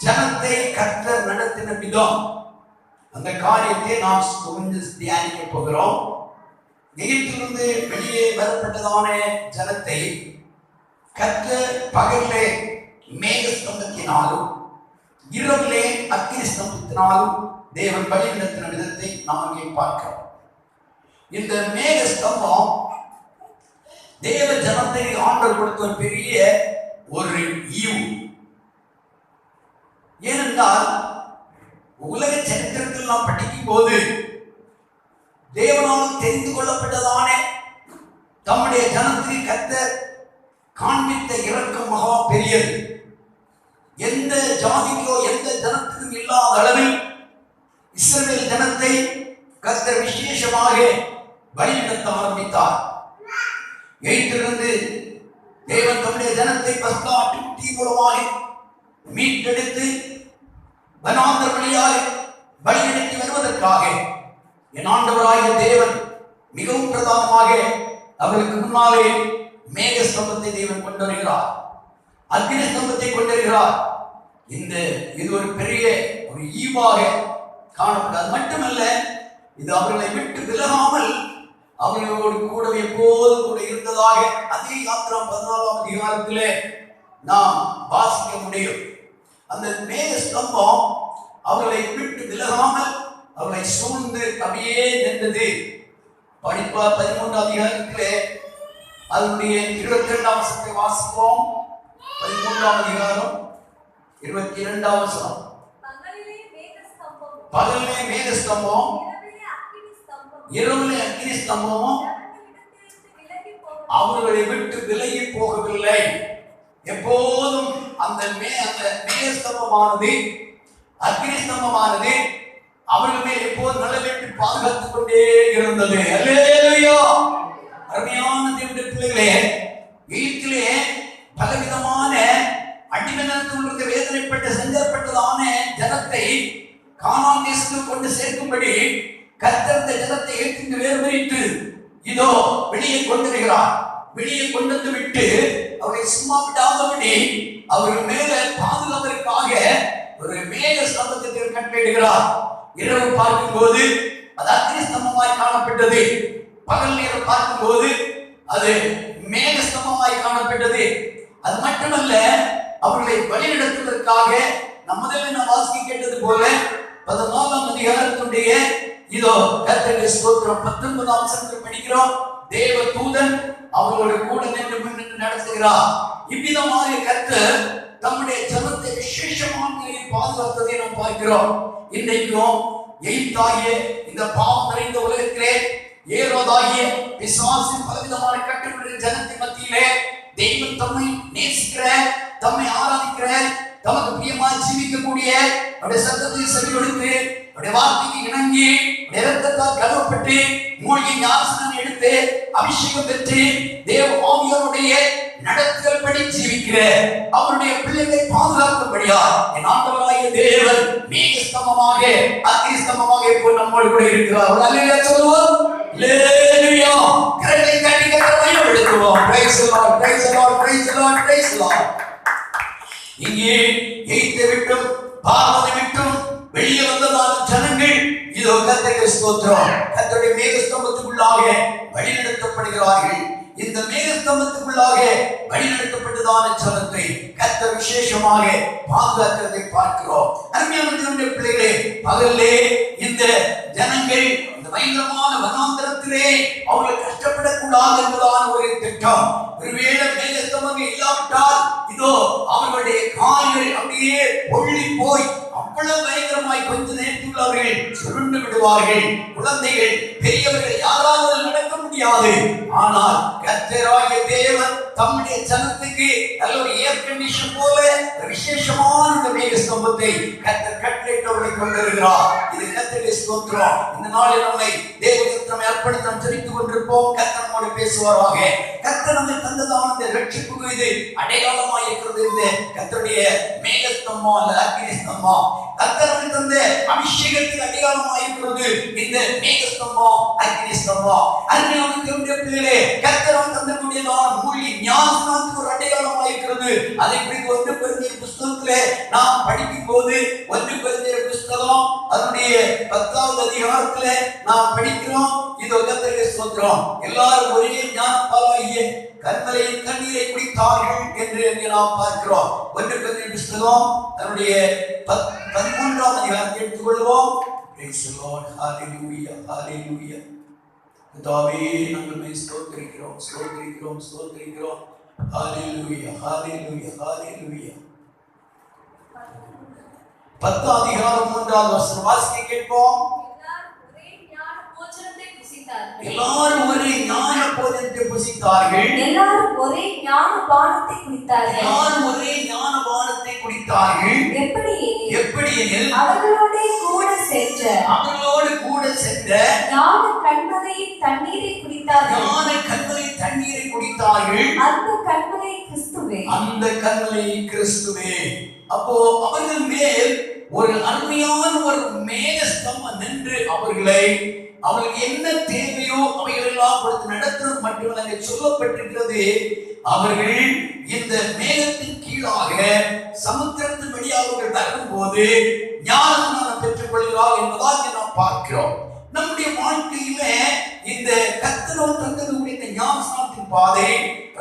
ஜனத்தை கர்த்தர் நடத்தின விதம். அந்த காரியத்தை நாம் கொஞ்சம் தியானிக்க போகிறோம். எகிப்திலிருந்து வெளியே வரப்பட்டதான ஜனத்தை கர்த்தர் பகலிலே மேகஸ்தம்பத்தினாலும் இரவிலே அக்கினி ஸ்தம்பத்தினாலும் தேவன் வழி நடத்தின விதத்தை நாம் இங்கே பார்க்கிறோம். இந்த மேகஸ்தம்பம் தேவ ஜனத்தை ஆண்டவர் கொடுத்த ஒரு பெரிய ஒரு ஈவு. ஏனென்றால் உலக சரித்திரத்தில் நாம் படிக்கும் போது தேவனால் தெரிந்து கொள்ளப்பட்டதான தம்முடைய ஜனத்தை கர்த்தர் காண்பித்த இரக்கம் மகா பெரியது. எந்த ஜாதிக்கோ எந்த ஜனத்துக்கும் இல்லாத அளவில் இஸ்ரவேல் ஜனத்தை கர்த்தர் விசேஷமாக வழிநடத்த ஆரம்பித்தார். எகிப்திலிருந்து தேவன் தம்முடைய ஜனத்தை பஸ்காட்டி மூலமாக மீட்டெடுத்து வனாந்தர வழியாக வழிநடத்தி வருவதற்காக என் ஆண்டவராகிய தேவன் மிகவும் பிரதானமாக அவர்களுக்கு முன்னாலே மேக ஸ்தம்பத்தை தேவன் கொண்டு வருகிறார், அக்னி ஸ்தம்பத்தை கொண்டு வருகிறார். இது ஒரு பெரிய ஒரு ஈவாக காணப்படாது. மட்டுமல்ல, இது அவர்களை விட்டு விலகாமல் அவர்களோடு கூட எப்போதும் கூட இருந்ததாக அதே யாத்திராம் 14ஆம் அதிகாரத்திலே நாம் வாசிக்க முடியும். அந்த மேக ஸ்தம்பம் அவர்களை விட்டு விலகாமல் அவர்களை சூழ்ந்து அப்படியே நின்றது. படிப்பார் 13ஆம் அதிகாரத்திலே அதனுடைய 22ஆம் வசனத்தை வாசிப்போம். 13ஆம் அதிகாரம் 22ஆம் வசனம். பகலிலே மேக ஸ்தம்பம், இரவிலே அக்கினி ஸ்தம்பம் அவர்களை விட்டு விலகி போகவில்லை. எப்போதும் அந்த மேக ஸ்தம்பமானது, அக்கினி ஸ்தம்பமானது அவர்கள் மேல் எப்போதும் நிலவிட்டு பாதுகாத்துக் கொண்டே இருந்தது. அல்லேலூயா! அருமையான தேவனுடைய பிள்ளைகளே, வீட்டிலே பலவிதமான அடிமைத்தனத்திற்கு வேதனைப்பட்ட செஞ்சப்பட்டதான ஜனத்தை கானான் தேசத்துக்கு கொண்டு சேர்க்கும்படி கர்த்தர் இந்த ஜனத்தை ஏற்று வேறுபட்டு இதோ வெளியே கொண்டு வருகிறார். வெளியே கொண்டு வந்து விட்டு அவரை சும்மா விடாதபடி அவர்கள் மேல பாதுகாப்பதற்காக ஒரு மேக ஸ்தம்பத்தை கட்டளையிடுகிறார். இரவு பார்க்கும்போது அது அக்னி ஸ்தம்பமாய் காணப்பட்டது, பகல் நேரம் பார்க்கும்போது அது மேக ஸ்தம்பமாய் காணப்பட்டது. அது மட்டுமல்ல, அவர்களை வழிநடத்துவதற்காக நம்மதில் நான் வாசிக்க கேட்டது போல 14ஆம் அதிகாரத்துடைய இதோ கர்த்தருடைய ஸ்தோத்திரம் 19ஆம் வசனத்தில் படிக்கிறோம். தேவ தூதன் அவர்களோடு கூட நின்று நடத்துகிறார். இவ்விதமாக கர்த்தர் தம்முடைய ஜனத்தை விசேஷமான நிலையில் பாதுகாத்ததை நாம் பார்க்கிறோம். இன்றைக்கும் எய்தாகிய இந்த பாவம் நிறைந்த உலகத்திலே ஏரோதாகிய பிசாசின் பலவிதமான கட்டுப்படுகிற ஜனத்தின் மத்தியிலே தெய்வம் தம்மை நேசிக்கிற, தம்மை ஆராதிக்கிற, தமக்கு பிரியமாய் ஜீவிக்கக்கூடிய அவருடைய சத்தத்தை செவி கொடுத்து அவருடைய வார்த்தைக்கு இணங்கி இரத்தத்தால் கழுவப்பட்டு மூழ்கி ஞானஸ்நானம் எடுத்து அபிஷேகம் பெற்று தேவ ஆவியாருடைய நடத்துதல் படி ஜீவிக்கிற அவருடைய பிள்ளைகளை பாதுகாக்கும்படியா என் ஆண்டவராகிய தேவன் மேக ஸ்தம்பமாக அக்னி ஸ்தம்பமாக இப்போ நம்மோடு கூட இருக்கிறார். அல்லேலூயா சொல்லுவோம். அல்லேலூயா! கரங்களை தட்டி கர்த்தரை எடுத்துவோம். Praise the lord, praise the lord, praise the lord, praise the lord. இங்கே எய்த்தை விட்டும் பார்வதை விட்டும் வெளியே வந்ததான ஜனங்கள் இதோ கர்த்தருக்கு ஸ்தோத்திரம், கர்த்தருடைய மேக ஸ்தம்பத்துக்குள்ளாக வழிநடத்தப்படுகிறார்கள். இந்த மேக ஸ்தம்பத்துக்குள்ளாக வழிநடத்தப்பட்டதான ஜனத்தை கர்த்தர் விசேஷமாக பாதுகாக்கிறதை பார்க்கிறோம். அருமையான தேவனுடைய பிள்ளைகளே, பகல்லே இந்த ஜனங்கள் இந்த பயங்கரமான வனாந்தரத்திலே அவர்கள் கஷ்டப்படக்கூடாது என்பதான ஒரு திட்டம். ஒருவேளை மேக ஸ்தம்பம் இல்லாவிட்டால் இதோ அவர்களுடைய கால்கள் அப்படியே ஒள்ளி போய் அவ்வளவு பயங்கரமாய் கொஞ்ச நேரத்தில் அவர்கள் சுருண்டு விடுவார்கள். குழந்தைகள், பெரியவர்கள் யாராவது நடக்க முடியாது. ஆனால் கர்த்தராகிய தேவன் தம்முடைய ஜனத்துக்கு நல்ல ஒரு ஏர் கண்டிஷன் போல விசேஷமான இந்த மேக ஸ்தம்பத்தை கர்த்தர் கட்டளையிட்டவர்களை கொண்டு வருகிறார். இது கர்த்தருடைய ஸ்தோத்திரம். இந்த நாளில் நம்மை தேவதத்தம் அர்ப்பணித்து நாம் ஜெபித்துக் கொண்டிருப்போம். கர்த்தர் நம்மோடு பேசுவாராக. கர்த்தர் நம்மை தந்ததான இந்த ரட்சிப்புக்கு இது அடையாளமாய் இருக்கிறது. இந்த கர்த்தருடைய மேக ஸ்தம்பம் அல்ல அக்னி ஸ்தம்பம். கர்த்தர் நம்மை தந்த அபிஷேகத்துக்கு அடையாளமாய் இருக்கிறது இந்த மேக ஸ்தம்பம் அக்னி ஸ்தம்பம். அருமையான தேவனுடைய பிள்ளைகளே, கர்த்தர் நம்மை தந்தக்கூடியதான மூழ்கி ஞானஸ்நானத்துக்கு ஒரு அடையாளமாய் இருக்கிறது. அதை குறித்து 1 கொரிந்தியர் புத்தகத்திலே நாம் படிக்கும் போது 1 கொரிந்தியர் புத்தகம் அதனுடைய 10ஆவது அதிகாரத்திலே நாம் படிக்கிறோம். இது கர்த்தருடைய ஸ்தோத்திரம். எல்லாரும் ஒரே ஞானப்பாலாகிய கர்மலையின் தண்ணீரை குடித்தார்கள் என்று நாம் பார்க்கிறோம். 1 கொரிந்தியர் புத்தகம் அதனுடைய 13ஆம் அதிகாரத்தை எடுத்துக்கொள்வோம். Praise the Lord. Hallelujah. Hallelujah. கர்த்தாவே, நாங்கள் ஸ்தோத்திரிக்கிறோம், ஸ்தோத்திரிக்கிறோம், ஸ்தோத்திரிக்கிறோம். Hallelujah. Hallelujah. Hallelujah. 10 அதிகாரம் 3வது வசனம் வாசிக்க கேட்போம். எல்லாரும் ஒரே ஞான போஜனத்தை புசித்தார்கள். எல்லாரும் ஒரே ஞான பானத்தை குடித்தார்கள். எல்லாரும் ஒரே ஞான பானத்தை குடித்தார்கள். எப்படி எனில் அவர்களோடு கூட சென்ற ஞான கன்மலையின் தண்ணீரை குடித்தார்கள். ஞான கன்மலையின் தண்ணீரை குடித்தார்கள். அந்த கன்மலை கிறிஸ்துவே. அந்த கன்மலை கிறிஸ்துவே. அப்போ அவர்கள் மேல் ஒரு அருமையான ஒரு மேக ஸ்தம்பம் நின்று அவர்களை அவர்களுக்கு என்ன தேவையோ அவைகள் எல்லாம் கொடுத்து நடத்துவது மட்டுமல்ல, அங்கே சொல்லப்பட்டிருக்கிறது, அவர்கள் இந்த மேகத்தின் கீழாக சமுத்திரத்தின் வழியாக அவர்கள் வரும்போது ஞானஸ்நானம் பெற்றுக் கொள்கிறார் என்பதாக நாம் பார்க்கிறோம். நம்முடைய வாழ்க்கையில இந்த கர்த்தர் தந்தக்கூடிய இந்த ஞானஸ்நானத்தின் பாதை,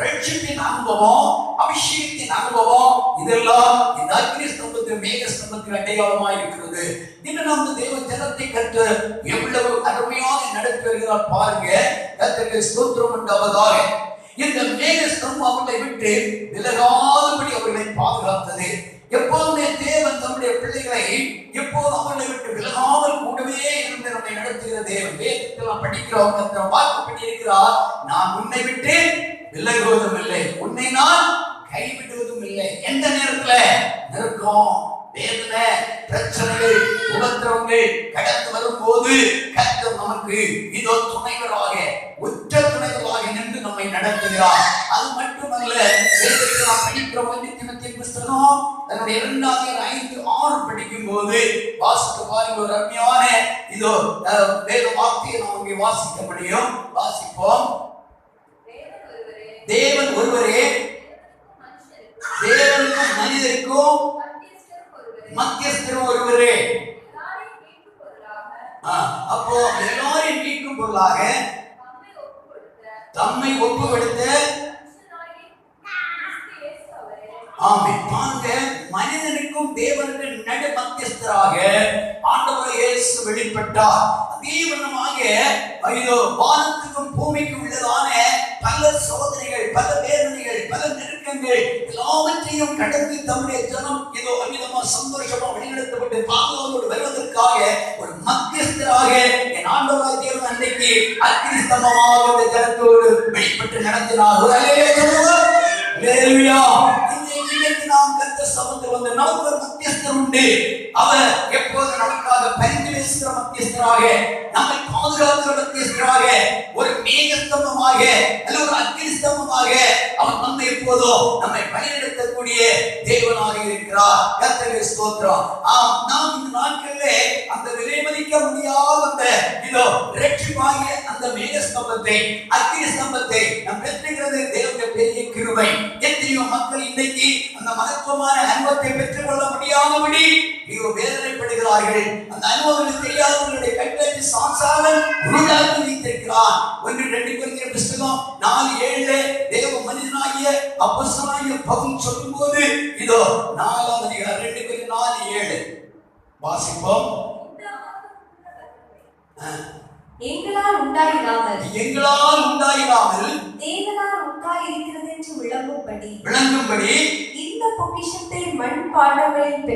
ரட்சிப்பின் அனுபவம், அபிஷேகத்தின் அனுபவம், இதெல்லாம் இந்த அக்னி ஸ்தம்பத்தின் மேக ஸ்தம்பத்தின் அடையாளமாக இருக்கிறது. இன்று நம்ம தேவ ஜனத்தை கற்று எவ்வளவு அருமையாக நடத்தி வருகிறார் பாருங்க. கர்த்தருக்கு ஸ்தோத்திரம் உண்டாவதாக. இந்த மேக ஸ்தம்பம் அவர்களை விட்டு விலகாதபடி அவர்களை பாதுகாத்தது. எப்போதுமே தேவன் தம்முடைய பிள்ளைகளை எப்போது அவர்களை விட்டு விலகாமல் கூடவே இருந்து நம்மை நடத்துகிற தேவன். வேதத்தில் படிக்கிறோம், கர்த்தர் வாக்குப்படி இருக்கிறார், நான் உன்னை விட்டு விலகுவதும் இல்லை, உன்னை நான் கைவிடுவதும் இல்லை. எந்த நேரத்துல நெருக்கம், வேதனை, பிரச்சனைகள், உபத்திரவங்கள் கடந்து வரும்போது கர்த்தர் நமக்கு இதோ துணைவராக, உற்ற துணைவராக நின்று நம்மை நடத்துகிறார். அது மட்டுமல்ல, வேதத்தில் நாம் படிக்கிறோம், தீமோத்தேயுவின் புத்தகம் தன்னுடைய 2:5-6 படிக்கும் போது வாசிக்க பாருங்க, ஒரு அருமையான இதோ வேத வார்த்தையை நாம் இங்கே வாசிக்க முடியும். வாசிப்போம். தேவன் ஒருவரே, தேவனுக்கும் மனிதருக்கும் மத்தியஸ்தர் ஒருவரே. அப்போ எல்லாரையும் மீட்கும் பொருளாக தம்மை ஒப்பு கொடுத்த, ஆமென், பாருங்க, மனிதனுக்கும் தேவனுக்கும் நடு மத்தியஸ்தராக ஆண்டவர் இயேசு வெளிப்பட்டார். அதே வண்ணமாக இதோ வானத்துக்கும் பூமிக்கும் உள்ளதான பல சோதனைகள், பல வேதனைகள், பல நெருக்கங்கள் எல்லாவற்றையும் கடந்து தம்முடைய ஜனம் இதோ அமிதமா சந்தோஷமா வழிநடத்தப்பட்டு பாதுகாப்போடு வருவதற்காக ஒரு மத்தியஸ்தராக என் ஆண்டவராகிய தேவன் அன்றைக்கு அக்னி ஸ்தம்பமாக இந்த ஜனத்தோடு வெளிப்பட்டு நடத்தினார். அல்லேலூயா. இன்னைக்கு நாம் கர்த்தர் சமூகத்தில் வந்து நமக்கு ஒரு மத்தியஸ்தர் உண்டு. அவர் எப்போது நமக்காக பரிந்து பேசுகிற மத்தியஸ்தராக, நம்மை பாதுகாக்கிற மத்தியஸ்தராக, ஒரு மேக ஸ்தம்பமாக அல்ல ஒரு அக்னி ஸ்தம்பமாக அவர் வந்து எப்போதோ நம்மை வழிநடத்தக்கூடிய தேவனாக இருக்கிறார். கர்த்தருக்கு ஸ்தோத்திரம். நாம் இந்த நாட்களிலே அந்த விலைமதிக்க முடியாத அந்த இதோ இரட்சிப்பாகிய அந்த மேக ஸ்தம்பத்தை, அக்னி ஸ்தம்பத்தை நாம் பெற்றிருக்கிறது தேவனுடைய பெரிய கிருபை. எத்தனையோ மக்கள் இன்னைக்கு அந்த மகத்துவமான அனுபவத்தை பெற்றுக் கொள்ள முடியாதபடி மிகவும் வேதனைப்படுகிறார்கள். அந்த அனுபவங்கள் தெரியாதவர்களுடைய கட்டளை சாசாவன் உருளாக்கி வைத்திருக்கிறான். 1-2 கொரிந்தியர் புத்தகம் 4:7 தேவ மனிதனாகிய அப்போஸ்தலனாகிய பவுல் சொல்லும்போது இதோ 4ஆம் அதிகாரம் 2 கொரிந்தியர் 4:7 வாசிப்போம். எங்களால் உண்டாயிராமல் தேவனால் உண்டாயிருக்கிறது என்று விளங்கும்படி இந்த பொக்கிஷத்தை மண் பாண்டங்களில்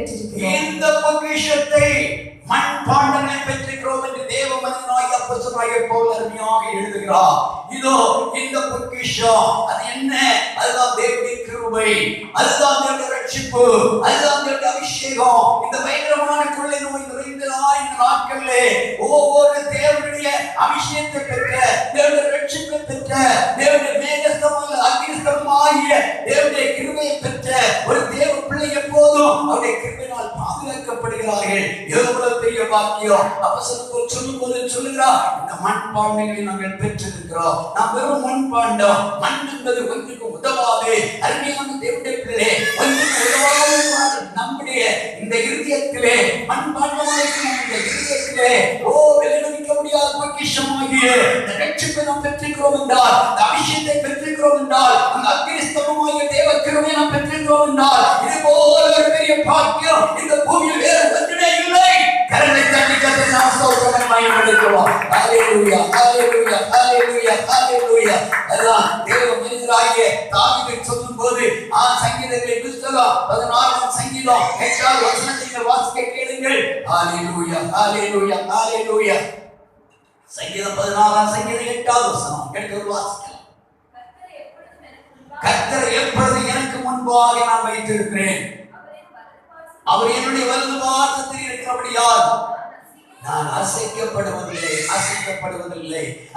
பெற்றிருக்கிறோம் என்று தேவ மனிதனாகிய அப்போஸ்தலனாகிய பவுல் அருமையாக எழுதுகிறார். இதோ இந்த பொக்கிஷம் அது என்ன? அதுதான் தேவனுடைய கிருபை, அதுதான் தேவனுடைய ரட்சிப்பு, அதுதான் தேவனுடைய அபிஷேகம். இந்த பயங்கரமான கொள்ளை நோய் நிறைந்த இந்த நாட்களிலே ஒவ்வொரு தேவனுடைய அபிஷேகத்தை பெற்ற, தேவனுடைய ரட்சிப்பை பெற்ற, தேவனுடைய மேகஸ்தமாக அக்னிஸ்தமாகிய தேவனுடைய கிருபையை பெற்ற ஒரு தேவ பிள்ளை எப்போதும் அவருடைய கிருபையினால் பாதுகாக்கப்படுகிறார்கள். எவ்வளவு பெரிய பாக்கியம்! அப்போஸ்தலர் சொல்லும்போது சொல்லுகிறார், இந்த மண்பாண்டங்களை நாங்கள் பெற்றிருக்கிறோம். நாம் வெறும் மண்பாண்டம், மண் என்பது ஒன்றுக்கு உதவாது. அருமையான தேவனுடைய பிள்ளை, ஒன்றுக்கு உதவாது. நம்முடைய இந்த இருதயத்திலே மண்பாண்டமாக இந்த இருதயத்திலே விலைமதிக்க முடியாத பொக்கிஷமாகிய இந்த ரட்சிப்பை நாம் பெற்றிருக்கிறோம் என்றால், இந்த அபிஷேகத்தை பெற்றிருக்கிறோம் என்றால், அந்த அக்னி ஸ்தம்பமாகிய தேவ கிருபையை நாம் பெற்றிருக்கிறோம் என்றால், இது போல ஒரு பெரிய பாக்கியம் இந்த பூமியில் வேறு ஒன்றுமே இல்லை. கரங்களை தட்டி கர்த்தரை நாம் ஸ்தோத்திரம் மகிமைப்படுத்துவோம். ஹல்லேலூயா, ஹல்லேலூயா, ஹல்லேலூயா, ஹல்லேலூயா. அதான் தேவ மனிதராகிய தாவீது சொல்லும்போது சங்கீதங்களின் புத்தகம் 16ஆம் சங்கீதம் 8வது வசனத்தை வாசிக்க கேளுங்கள். ஹல்லேலூயா, ஹல்லேலூயா, ஹல்லேலூயா. சங்கீதம் 16ஆம் சங்கீதம் 8வது வசனம் கேட்டு வாசிக்கலாம். கர்த்தர் எப்பொழுது எனக்கு முன்பாக நான் வைத்திருக்கிறேன், அவர் என்னுடைய வலது பாரசத்தில் இருக்கிறபடியால் நான் அசைக்கப்படுவதில்லை.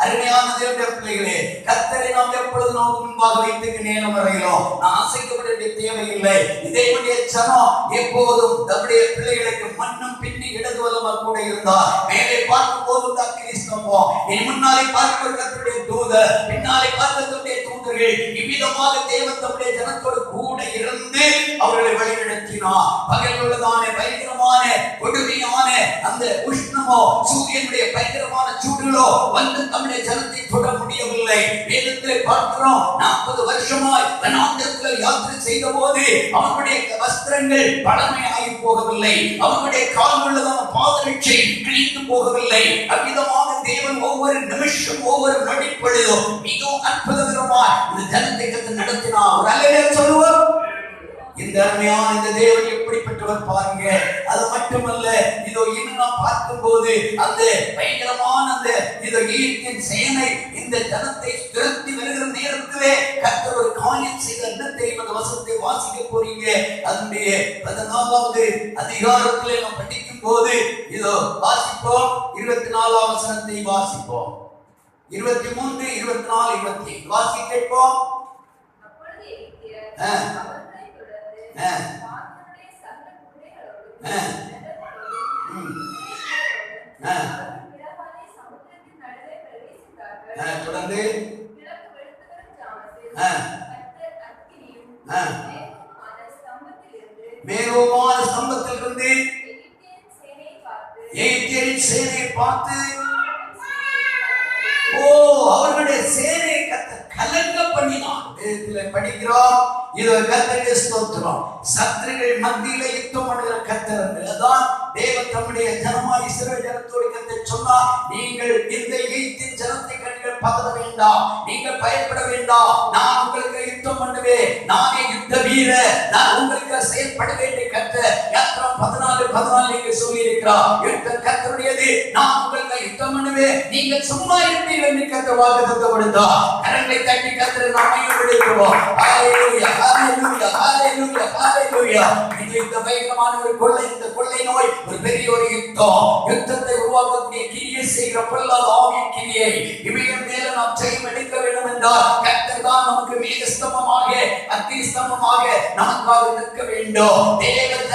அருமையான தேவனுடைய பிள்ளைகளே, கர்த்தரை நாம் எப்பொழுது நமக்கு முன்பாக வைத்துக்கு நேரம் வரைகிறோம், நான் அசைக்கப்பட வேண்டிய தேவையில்லை. இதே ஜனம் எப்போதும் தம்முடைய பிள்ளைகளுக்கு மண்ணும் பின்னி இடது இடது வலமாக கூட இருந்தார். மேலே பார்க்கும் போது அக்கினி ஸ்தம்பம், நீ முன்னாலே பார்க்கிற கர்த்தருடைய தூதர், பின்னாலே பார்க்கக்கூடிய தூதர்கள், இவ்விதமாக தேவன் தம்முடைய ஜனத்தோடு கூட இருந்து அவர்களை வழிநடத்தினார். பகல் உள்ளதான பயங்கரமான கொடுமையான அந்த உஷ்ணமோ சூரியனுடைய பயங்கரமான சூடுகளோ வந்து தம்முடைய ஜனத்தை தொட முடியவில்லை. வேதத்திலே பார்க்கிறோம், 40 வருஷமாய் வனாந்தரத்தில் யாத்திரை செய்த போது அவனுடைய வஸ்திரங்கள் பழமையாகி போகவில்லை, அவனுடைய கால்களுள்ளதான பாதரட்சை கிழிந்து போகவில்லை. அவ்விதமாக தேவன் ஒவ்வொரு நிமிஷம் ஒவ்வொரு நொடிப்பொழுதும் மிகவும் அற்புதகரமாய் இந்த ஜனத்தை நடத்தினார். ஒரு அல்லேலூயா சொல்லுவோம். இந்த அருமையான இந்த தேவன் எப்படிப்பட்டவர் பாருங்க. அது மட்டுமல்ல, இதோ இன்னும் நாம் பார்க்கும் போது அந்த பயங்கரமான அந்த இதோ ஈட்டின் சேனை இந்த ஜனத்தை துரத்தி வருகிற நேரத்திலே கர்த்தர் ஒரு காரியம் செய்த என்ன தெரியும்? அந்த வசனத்தை வாசிக்க போறீங்க. அதனுடைய 14வது அதிகாரத்திலே நாம் படிக்கும் போது இதோ வாசிப்போம். 24ஆம் வசனத்தை வாசிப்போம். 23, 24, 25 வாசி கேட்போம். தொடர்ந்து மேகமான ஸ்தம்பத்திலிருந்து எகிப்தியரின் சேனையை பார்த்து, ஓ அவர்களுடைய சேனையை கர்த்தர் கலங்க பண்ணினார். வேதத்தில் படிக்கிறோம், இது கர்த்தருக்கு ஸ்தோத்திரம். சத்துருக்கள் மத்தியிலே யுத்தம் பண்ணுகிற கர்த்தர் என்று. அதான் தேவன் தம்முடைய ஜனமாய் இஸ்ரவேல் ஜனத்தோடு கர்த்தர் சொன்னார், நீங்கள் இந்த எகிப்தின் ஜனத்தை கண்டு பதற வேண்டாம், நீங்கள் பயப்பட வேண்டாம், நான் உங்களுக்கு யுத்தம் பண்ணுவேன், நானே யுத்த வீரர், நான் உங்களுக்கு செயல்படுவேன் என்று கர்த்தர் யாத்திராகமம் 14:14 இங்கே சொல்லி இருக்கிறார். யுத்தம் கர்த்தருடையது, நான் உங்களுக்கு யுத்தம் பண்ணுவேன், நீங்கள் சும்மா இருப்பீர்கள் என்று கர்த்தர் வாக்குத்தத்தம் கொடுத்தார். கரங்களை தட்டி கர்த்தரை நாமம் விடுவோம். ஹalleluya ஹalleluya ஹalleluya ஹalleluya. இந்த பயங்கரமான ஒரு கொள்ளை, இந்த கொள்ளை நோய் ஒரு பெரிய ஒரு யுத்தத்தை உருவாக்கக்கூடிய கிரியை செய்கிற பொல்லாத ஆவியின் கிரியை இவைகள் மேல நாம் ஜெயம் எடுக்க வேண்டும் என்றால் கர்த்தர் தான் நமக்கு மேகஸ்தம்பமாக அக்கினி ஸ்தம்பமாக நமக்காக நிற்க வேண்டும். தேவன்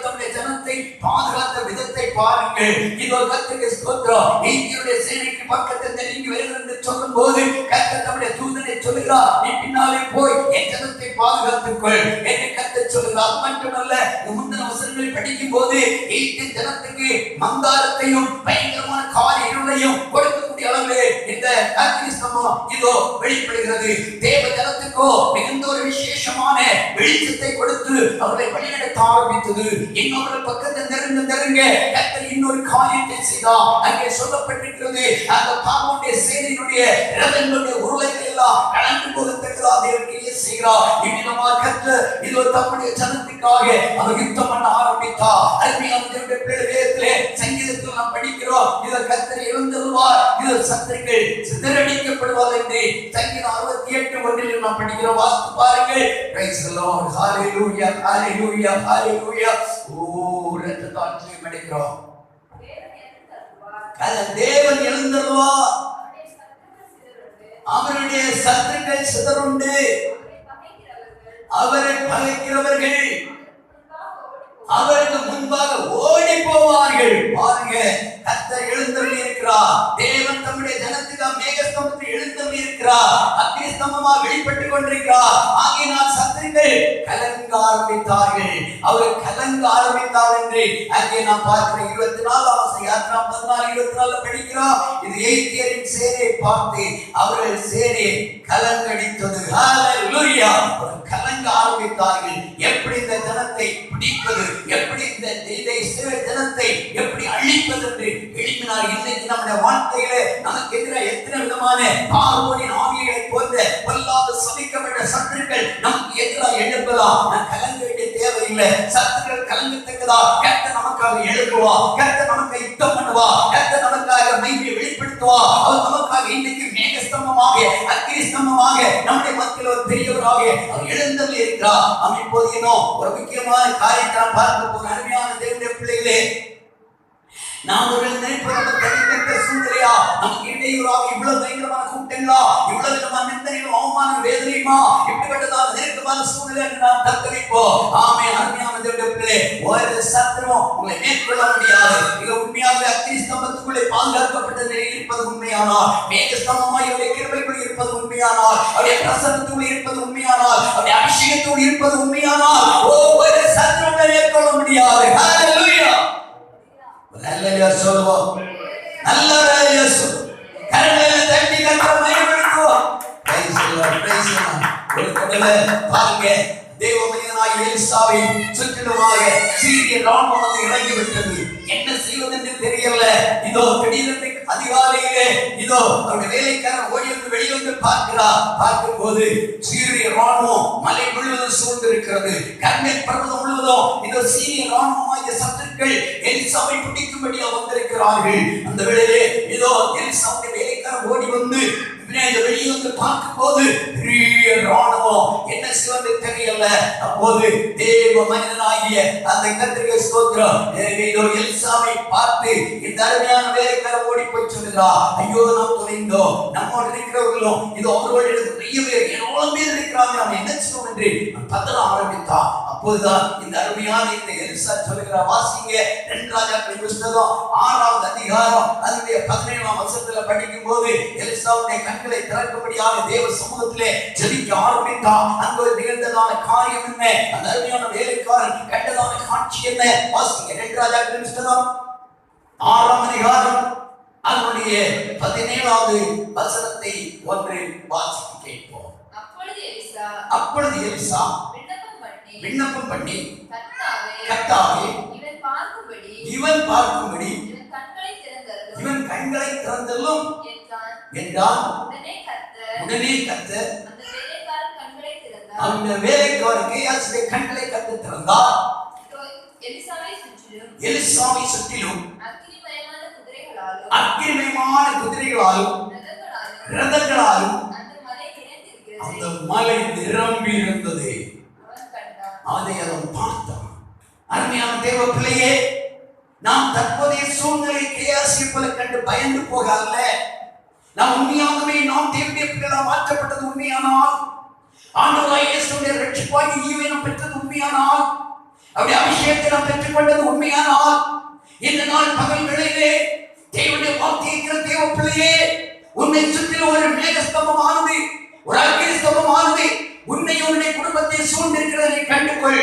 தம்முடைய ஜனத்தை பாதுகாத்த விதத்தை பாருங்கள். இதோ கர்த்தருக்கு ஸ்தோத்திரம். எகிப்தியருடைய சேனைக்கு பக்கத்தில் நெருங்கி வருகிறது என்று சொல்லும் போது கர்த்தர் தம்முடைய தூதனை சொல்லுகிறார், நீ பின்னாலே போய் என் ஜனத்தை பாதுகாத்துக்கொள் என்று கர்த்தர் சொல்லுகிறார். மட்டுமல்ல, முந்தின வசனங்களை படிக்கும் போது எகிப்தின் ஜனத்துக்கு மந்தாரத்தையும் பயங்கரமான காலை இருளையும் கொடுக்கக்கூடிய அளவிலே இந்த அக்கினி ஸ்தம்பம் இதோ வெளிப்படுகிறது. தேவ ஜனத்துக்கோ மிகுந்த ஒரு விசேஷமான வெளிச்சத்தை கொடுத்து அவர்களை வழிநடத்த ஆரம்பித்தது. இன்னொரு பக்கத்தில் நெருங்க கர்த்தர் இன்னொரு காரியத்தை செய்தார். அங்கே சொல்லப்பட்டிருக்கிறது, அந்த பார்வோனுடைய சேனையினுடைய ரதங்களுடைய உருளைகள் எல்லாம் கலந்து போகத்தக்கதாக தேவன் கிரியை செய்கிறார். இவ்விதமாக கர்த்தர் இதோ தம்முடைய ஜனத்துக்காக அவர் யுத்தம் பண்ண ஆரம்பித்தார். அருமையான தேவனுடைய பிள்ளைகளே, சங்கீதத்தில் நாம் படிக்கிறோம், இதோ கர்த்தர் எழுந்தருள்வார், இதோ சத்துருக்கள் சிதறடிக்கப்படுவார் என்று சங்கீதம் 68:1 நாம் படிக்கிறோம். வாசித்து பாருங்கள். Praise the Lord. Hallelujah hallelujah hallelujah. ஓ இரத்தத்தால் ஜெயம் எடுக்கிறோம். தேவன் எழுந்தருள்வார், அவருடைய சத்துருக்கள் சிதறுண்டு, அவரை பகைக்கிறவர்கள் அவருக்கு முன்பாக ஓடி போவார்கள். பாருங்க, கர்த்தர் எழுந்தருளி இருக்கிறார். தேவன் தம்முடைய ஜனத்துக்கு மேகஸ்தம்பத்தில் எழுந்தருளி இருக்கிறார். அக்கினி ஸ்தம்பமாக வெளிப்பட்டுக் கொண்டிருக்கிறார். ஆகையினால் சத்துருக்கள் கலங்க ஆரம்பித்தார்கள். அவர்கள் கலங்க ஆரம்பித்தார் என்று அங்கே நாம் பார்க்கிறோம். 24ஆம் யாத்திராகமம் 14:24 படிக்கிறோம். இது எகிப்தியரின் சேனையை பார்த்து அவர்கள் சேனை கலங்கடித்தது. ஹalleluya. அவர்கள் கலங்க ஆரம்பித்தார்கள். எப்படி இந்த ஜனத்தை பிடிப்பது, எப்படி இந்த இஸ்ரவேல் ஜனத்தை எப்படி அழிப்பது என்று எழுப்பினார். இன்னைக்கு நம்முடைய வாழ்க்கையிலே நமக்கு எதிராக எத்தனை விதமான பார்வோனின் ஆவிகளை போன்ற பொல்லாத சபிக்கப்பட்ட சத்துருக்கள் நமக்கு எதிராக எழுப்பலாம். நான் கலங்க வேண்டிய தேவையில்லை. சத்துருக்கள் கலங்கத்தக்கதா கர்த்தர் நமக்காக எழுப்புவா, கர்த்தர் நமக்கு யுத்தம் பண்ணுவா, கர்த்தர் நமக்காக மகிமையை வெளிப்படுத்துவா. அவர் நமக்காக இன்னைக்கு மேகஸ்தம்பமாக அக்கினி ஸ்தம்பமாக நம்முடைய மத்தியில் ஒரு பெரியவராக அவர் எழுந்தருளி இருக்கிறார். நாம் இப்போது இன்னும் ஒரு முக்கியமான காரியத்தை பார்க்க போகிற அருமையான தேவனுடைய பிள்ளைகளே, நாம் ஒரு நினைப்பது தனிப்பட்ட சூழ்நிலையா, நமக்கு இடையூறாக இவ்வளவு பயங்கரமான கூட்டங்களா, இவ்வளவு விதமான நிந்தனைகளும் அவமானங்களும் துன்பமான வேதனையுமா இப்படிப்பட்டதான நெருக்கமான சூழ்நிலை நாம் தத்தளிப்போம். ஆமே அருமையான தேவனே, ஒரு சத்துருவும் உங்களை மேற்கொள்ள முடியாது. இது உண்மையாக அக்கினி ஸ்தம்பத்துக்குள்ளே பாதுகாக்கப்பட்ட நிலையில் இருப்பது உண்மையானால், மேக ஸ்தம்பமாய் அவருடைய கிருபைக்குள் இருப்பது உண்மையானால், அவருடைய பிரசன்னத்துக்குள் இருப்பது உண்மையானால், அவருடைய அபிஷேகத்துக்குள் இருப்பது உண்மையானால் ஒவ்வொரு சத்துருவை மேற்கொள்ள முடியாது. ஹalleluya. ஹalleluya சொல்லுவோம். நல்ல ஹalleluya சொல்லு. கரங்களை தட்டி கர்த்தரை மகிமைப்படுத்துவோம். Praise the lord, praise the lord. ஒரு கடலை பாருங்க, தேவ மனிதனாகிய எலிசாவை சுற்றிலுமாக சீரிய ராணுவம் வந்து இறங்கி விட்டது. என்ன செய்வதென்று தெரியல. இதோ திடீரென்று அதிகாலையிலே இதோ அவருடைய வேலைக்காரன் ஓடி வந்து வெளியே பார்க்கும் போது சீரிய ராணுவம் மலை முழுவதும் சூழ்ந்திருக்கிறது. கர்மேல் பர்வதம் முழுவதும் இதோ சீரிய ராணுவமாகிய சத்துருக்கள் எலிசாவை பிடிக்கும்படியா வந்திருக்கிறார்கள். அந்த வேளையிலே இதோ எலிசாவுடைய வேலைக்காரன் ஓடி வந்து வெளியே வந்து பார்க்கும் போது பெரிய ராணுவம் என்ன செய்வது தெரியல. அப்போது தேவ மனிதனாகிய அந்த கர்த்தருக்கு ஸ்தோத்திரம். இதோ எலிசாவை பார்த்து இந்த அருமையான வேலைக்காரன் ஓடி போய் சொல்லுகிறார், ஐயோ நாம் தொலைந்தோம், நம்மோடு இருக்கிறவர்களும் இதோ அவர்களோடு நிறைய பேர் எவ்வளவு பேர் இருக்கிறாங்க, நாம் என்ன செய்வோம் என்று பதற ஆரம்பித்தார். அப்போதுதான் இந்த அருமையான இந்த எலிசா சொல்லுகிறார், வாசிங்க 2 ராஜாக்களின் புத்தகம் 6வது அதிகாரம் அதனுடைய 17ஆம் வசனத்துல படிக்கும் போது எலிசாவுடைய கண்களை திறக்கும்படியாக தேவ சமூகத்திலே ஜெபிக்க ஆரம்பித்தார். அங்கு நிகழ்ந்ததான காரியம் என்ன, அந்த அருமையான வேலைக்காரன் கண்டதான காட்சி என்ன, வாசிங்க 2 ராஜாக்களின் புத்தகம் 6ஆம் அதிகாரம் அதனுடைய 17வது வசனத்தை ஒன்று வாசிக்க கேட்போம். அப்பொழுது எலிசா விண்ணப்பம் பண்ணி கர்த்தாவே இவன் பார்க்கும்படி இவன் கண்களை திறந்தல்லும் என்றான். உடனே கர்த்தர் அந்த வேலைக்காரன் கேயாசுடைய கண்களை கர்த்தர் திறந்தார். எலிசாவை சுற்றிலும் அக்கினிமயமான குதிரைகளாலும் ரதங்களாலும் அந்த மலை நிரம்பி இருந்தது. அதை அவன் பார்த்தான். அருமையான தேவ பிள்ளையே, நாம் தற்போதைய சூழ்நிலை கேயாசியை போல கண்டு பயந்து போகாத, நாம் உண்மையாகவே நாம் தேவனுடைய பிள்ளைகளாக மாற்றப்பட்டது உண்மையானால், ஆண்டவராகிய இயேசுவுடைய ரட்சிப்பாகிய ஈவை நாம் பெற்றது உண்மையானால், அவருடைய அபிஷேகத்தை நாம் பெற்றுக்கொண்டது உண்மையானால், இந்த நாள் பகல் வேளையிலே தேவனுடைய வார்த்தையை கேட்கிற தேவ பிள்ளையே, உன்னை சுற்றிலும் ஒரு மேகஸ்தம்பமானது, ஒரு அக்கினி ஸ்தம்பமானது உன்னை உன்னுடைய குடும்பத்தை சூழ்ந்திருக்கிறதை கண்டுகொள்.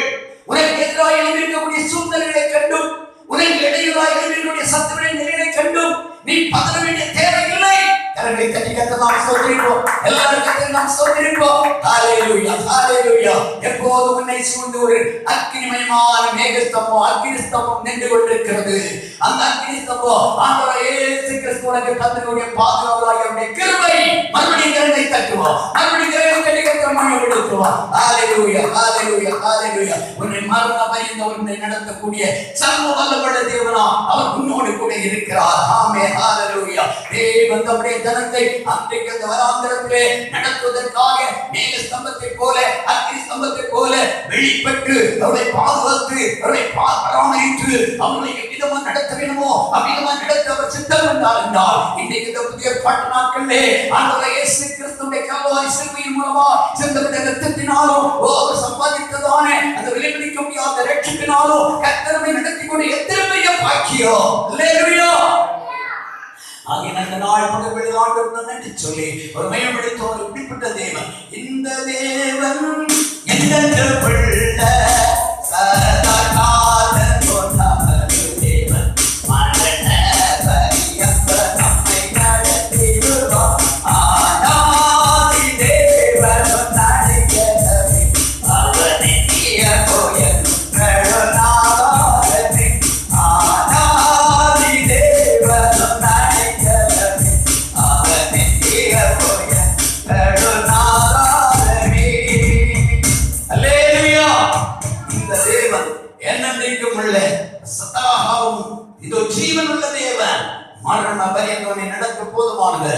உனக்கு எதிராக எழுந்திருக்கக்கூடிய சூழ்நிலைகளை கண்டும், உனக்கு இடையூறாக எழுந்திருக்கக்கூடிய சத்துருவின் நிலைகளை கண்டும் நீ பதற வேண்டிய தேவையில்லை. கரங்களை தட்டி கர்த்தரை நாம் ஸ்தோத்திரிப்போம். எல்லாரும் கர்த்தரை நாம் ஸ்தோத்திரிப்போம். ஹalleluya, ஹalleluya. எப்போது உன்னை சூழ்ந்து ஒரு அக்கினிமயமான மேகஸ்தம்பம், அக்கினி ஸ்தம்பம் நின்று கொண்டிருக்கிறது. அந்த அக்கினி ஸ்தம்பம் ஆண்டவராகிய இயேசு கிறிஸ்து உனக்கு தந்தனுடைய பாதுகாவலாகிய அவருடைய கிருபை. மறுபடியும் கரங்களை தட்டுவோம், மறுபடியும் கரங்களை தட்டி கர்த்தரை மகிமைப்படுத்துவோம். ஹalleluya, ஹalleluya, ஹalleluya. உன்னை மரண பயந்த உன்னை நடத்தக்கூடிய சர்வ வல்லமையுள்ள தேவனா அவர் உன்னோடு கூட இருக்கிறார். ஆமென், ஹalleluya. தேவன் தம்முடைய ஜனத்தை அன்றைக்கு அந்த வராந்திரத்திலே நடத்துவதற்காக மேக ஸ்தம்பத்தை போல அக்கினி ஸ்தம்பத்தை போல வெளிப்பட்டு அவரை பாதுகாத்து அவரை பராமரித்து அவர்களை எவ்விதமா நடத்த வேண்டுமோ அவ்விதமா நடத்த அவர் சித்தம் என்றால் இன்றைக்கு இந்த புதிய பாட்டு நாட்களிலே ஆண்டவராகிய இயேசு கிறிஸ்துவின் கல்வாரி சிலுவையின் மூலமா சிந்தப்பட்ட இரத்தத்தினாலும் அவர் சம்பாதித்ததான அந்த விலைமதிக்க முடியாத ரட்சிப்பினாலும் கர்த்தரை நடத்தி கொண்டு எத்தனை பெரிய பாக்கியம். அல்லேலூயா. ஆகிய அந்த நாள் பகல் ஆண்டவர் நன்றி சொல்லி ஒரு மயப்படுத்தோர் இப்படிப்பட்ட தேவன், இந்த தேவன் எந்த பிள்ளை சதா காலம் கொண்டாடும் தேவன், மரண பரியந்த நம்மை நடத்திடுவார். ஆனாதி தேவன் நடிகவே அவனிய கோயில் கருணாகாரமே. ஆனாதி தேவன் ஜீவன் உள்ள தேவன், மரண பரியந்தவனை நடக்க போதுமானது.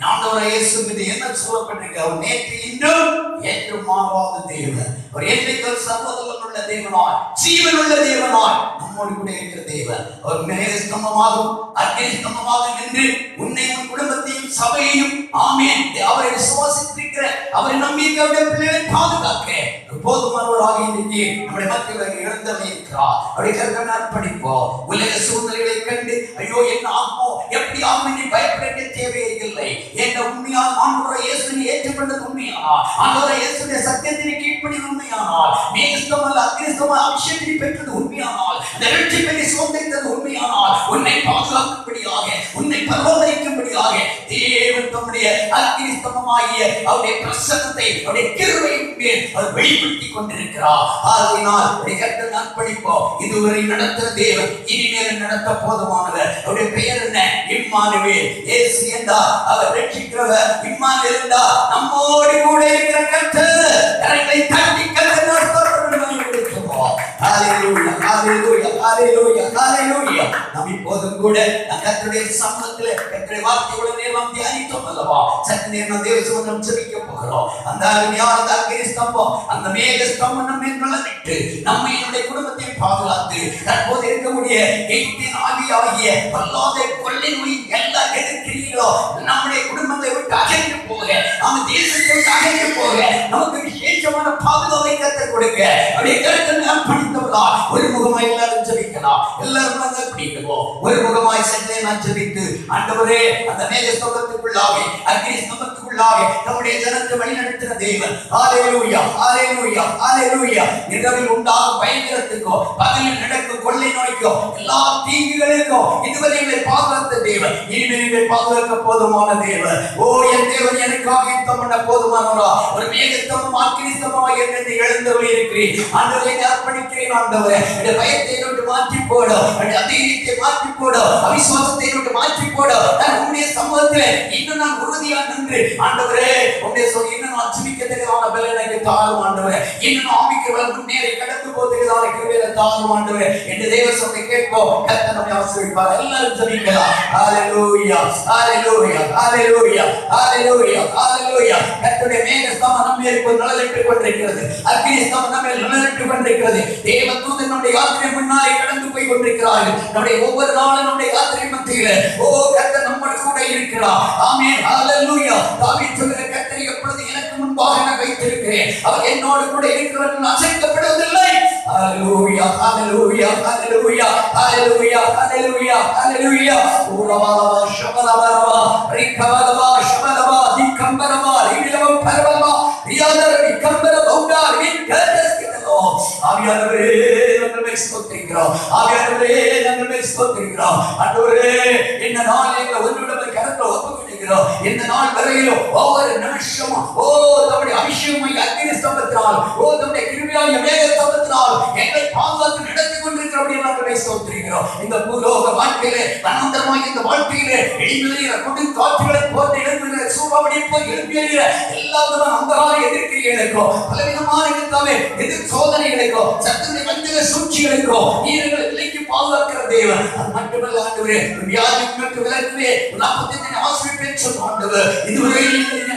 ஆண்டவராகிய இயேசு மீது என்ன சொல்லப்பட்டிருக்கு, அவர் நேற்று இன்றும் என்றும் மாறாத தேவன். அவர் என்றைக்கு சர்வவல்லமையுள்ள தேவனாய் ஜீவன் உள்ள தேவனாய் நம்மோடு கூட இருக்கிற தேவன். அவர் மேக ஸ்தம்பமாகும் அக்கினி ஸ்தம்பமாகும் என்று உன்னை உன் குடும்பத்தையும் சபையையும் ஆமென் அவரை விசுவாசித்திருக்கிற அவரை நம்பி அவருடைய பிள்ளைகளை பாதுகாக்க போதுமானவராக இன்னைக்கு நம்முடைய மத்தியில் இழந்தவர்கள் இருக்கிறார். அவருடைய கருத்தை அர்ப்பணிப்போம். உலக சூழ்நிலைகளை கண்டு ஐயோ என்ன ஆகுமோ எப்படி ஆகும் என்று பயப்பட தேவையே இல்லை. என்ற உண்மையான ஆண்டவரை இயேசுவை ஏற்றுக்கொண்டது உண்மையானால், ஆண்டவரை இயேசுடைய சத்தியத்திற்கு கீழ்ப்படிவது உண்மையானால், மேகஸ்தமல்ல அக்கிரிஸ்தம அபிஷேகத்தை பெற்றது உண்மையானால், அந்த இரட்சிப்பை சுதந்திரித்தது உண்மையானால், உன்னை பாதுகாக்கும்படியாக, உன்னை பரவதைக்கும்படியாக தேவன் தம்முடைய அக்கிரிஸ்தமமாகிய அவருடைய பிரசன்னத்தை, அவருடைய கிருபையின் மேல் அவர் வெளிப்படுத்திக் கொண்டிருக்கிறார். ஆகையினால் கர்த்தரை அர்ப்பணிப்போம். இதுவரை நடத்துகிற தேவன் இனிமேல் நடத்த போதுமானவர். அவருடைய பெயர் என்ன? இம்மானுவேல். இயேசு என்றார் அவர் ரட்சிக்கிறவர். இம்மானுவேல் என்றார் நம்மோடு கூட இருக்கிற கர்த்தர். கரங்களை தட்டி கர்த்தரை ஸ்தோத்திரம் பண்ணுவோம். ஹalleluya ஹalleluya ஹalleluya ஹalleluya. நாம் இப்போதும் கூட கர்த்தருடைய சமூகத்திலே கர்த்தருடைய வார்த்தைகளை நேரம் தியானித்தோம் அல்லவா? சற்று நேரம் தேவ சமூகம் ஜெபிக்க போகிறோம். அந்த அக்னியான அக்கினிஸ்தம்பம், அந்த மேக ஸ்தம்பம் நம்மை நிழலிட்டு நம்மை நம்முடைய குடும்பத்தை பாதுகாத்து தற்போது இருக்கக்கூடிய எகிப்தின் ஆவியாகிய பொல்லாத கொள்ளை நோய் எல்லா எதிர்க்கிரிகளும் நம்முடைய குடும்பத்தை விட்டு அகன்று போக, நம்ம தேசத்தை விட்டு அகன்று போக, நமக்கு விசேஷமான பாதுகாப்பை கற்றுக் கொடுக்க அப்படியே கருத்தை அர்ப்பணித்தவர்களா ஒரு முகமாய் எல்லாரும் ஜெபிக்கலாம். எல்லாரும் பிடிக்கணும். ஒரு முகமாய் சென்றே நான் ஜெபித்து ஆண்டவரே அந்த மேக ஸ்தம்பத்துக்குள்ளாக அக்னி ஸ்தம்பத்துக்குள்ளாக நம்முடைய ஜனத்தை வழிநடத்துகிற தேவன். ஹalleluya ஹalleluya ஹalleluya. இரவில் உண்டாகும் பயங்கரத்துக்கோ பகலில் நடக்கும் கொள்ளை நோய்க்கோ எல்லா தீங்குகளுக்கும் இதுவரை எங்களை பாதுகாத்த தேவன் இனிமேல் எங்களை பாதுகாக்க போதுமான தேவன். ஓ என் தேவன் எனக்காக யுத்தம் பண்ண போதுமானவரா? ஒரு மேகஸ்தம்பம் அக்னி ஸ்தம்பமாய் என்னை எழுந்தவரை இருக்கிறேன். ஆண்டவரை அர்ப்பணிக்கிறேன். ஆண்டவரே இந்த பயத்தை விட்டு மாற்றி போடு, அதைரியத்தை மாற்றி போடு, அவிசுவாசத்தை விட்டு மாற்றி போடு. நான் உம்முடைய சமூகத்திலே இன்னும் நான் உறுதியா நின்று ஆண்டவரே உம்முடைய சொல்லி இன்னும் நான் ஜெபிக்கிறதுக்கான பலன் எனக்கு தாரும் ஆண்டவரே. இன்னும் ஆவிக்கிறவர்கள் முன்னேறி கடந்து போவதற்கான கிருபையை தாரும் ஆண்டவரே என்று தேவ சொல்லை கேட்போம். கர்த்தர் நம்மை ஆசீர்வதிப்பார். எல்லாரும் ஜெபிக்கலாம். ஹalleluya ஹalleluya ஹalleluya ஹalleluya ஹalleluya. கர்த்தருடைய மேக ஸ்தம்பம் நம்மை நிழலிட்டுக் கொண்டிருக்கிறது. அக்னி ஸ்தம்பம் நம்மை நிழலிட்டுக் கொண்டிருக்கிறது. தேவ தூதன் நம்முடைய யாத்திரை முன்னாலே கடந்து போய் கொண்டிருக்கிறார்கள். நம்முடைய ஒவ்வொரு நாளும் நம்முடைய யாத்திரை மத்தியிலே ஓ கர்த்தர் நம்மோடு கூட இருக்கிறார். ஆமென் ஹalleluya. தாவீது சொல்கிற கர்த்தர் எப்பொழுது எனக்கு முன்பாக நான் வைத்திருக்கிறேன், அவர் என்னோடு கூட இருக்கிறவர் அசைக்கப்படுவதில்லை. ஹalleluya ஹalleluya ஹalleluya ஹalleluya ஹalleluya ஹalleluya. ஊரவாலவா ஷபலவா ரிகவலவா ஷபலவா திகம்பரவா ரிலவம் பரவலவா ரியாதரி கம்பர பௌடா விகதஸ்கிதோ. ஆவியானவரே நாங்கள் ஸ்தோத்திரிக்கிறோம். ஆவியானவரே நாங்கள் ஸ்தோத்திரிக்கிறோம். ஆண்டவரே இந்த நாள் எங்களை ஒன்றுவிட கரத்தில் ஒப்புக்கொடுக்கிறோம். இந்த நாள் வரையிலும் ஒவ்வொரு நிமிஷமும் ஓ தம்முடைய அபிஷேகமாய் அக்னி ஸ்தம்பத்தினால், ஓ தம்முடைய கிருபையாகிய மேக ஸ்தம்பத்தினால் எங்களை பாதுகாத்து நடத்தி கொண்டிருக்கிறபடியே நாங்கள் ஸ்தோத்திரிக்கிறோம். இந்த பூலோக வாழ்க்கையிலே அனந்தமாய் இந்த வாழ்க்கையிலே எழுந்துகிற கொண்டு காற்றுகளை போட்டு எழுந்துகிற சூறாவளி போய் எழுப்பிய எல்லா விதமான அந்தகார எதிர்க்கிரிகளுக்கும் பலவிதமான எதிர் சோதனைகளுக்கும் சத்துருடைய வஞ்சக சூழ்ச்சிகளுக்கும் நீர்கள் விலைக்கு பாதுகாக்கிற தேவன். அது மட்டுமல்ல ஆண்டவரே வியாதிக்கு விலக்குவே 45 ஆசீர்வாதத்தை சொன்ன ஆண்டவர் இதுவரை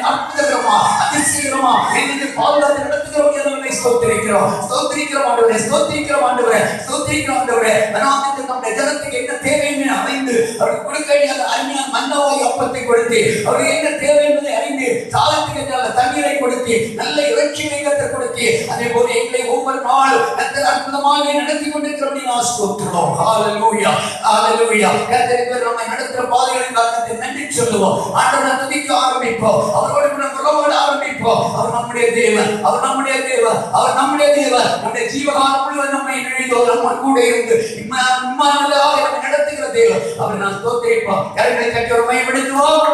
அற்புதமா அதிசயமா எங்களை பாதுகாத்து நடத்துகிறவர்கள் நம்மை ஸ்தோத்திரிக்கிறோம். ஸ்தோத்திரிக்கிறோம் ஆண்டவரே, ஸ்தோத்திரிக்கிறோம் ஆண்டவரே, ஸ்தோத்திரிக்கிறோம் ஆண்டவரே. மனாந்திக்கு நம்முடைய ஜனத்துக்கு என்ன தேவை என்று அறிந்து அவருக்கு கொடுக்க வேண்டிய அருமையான மன்னாவாய் அப்பத்தை கொடுத்து அவருக்கு என்ன தேவை என்பதை அறிந்து சாதத்துக்கு நல்ல தண்ணீரை கொடுத்து நல்ல இறைச்சியை கற்றுக் கொடுத்து அதே போல எங்களை ஒவ்வொரு நாளும் கர்த்தர் அற்புதமாக நடத்தி கொண்டிருக்கிறபடி நான் ஸ்தோத்திரிக்கிறோம். ஹalleluya ஹalleluya. கர்த்தர் நம்மை நடத்துகிற பாதைகளுக்காக நன்றி சொல்லுவோம். ஆண்டவரை துதிக்க ஆரம்பிப்போம். அவரோடு உறவாட ஆரம்பிப்போம். அவர் நம்முடைய தேவன், அவர் நம்முடைய தேவன், அவர் நம்முடைய தேவன். நம்முடைய ஜீவகாலம் முழுவதும் நம்மை நினைத்தோர் நம்ம கூட இருந்து இம்மானுவேலாக நம்மை நடத்துகிற தேவன். அவர் நான் ஸ்தோத்திரிப்போம். கரங்களை தட்டி ஒரு மையப்படுத்துவோம்.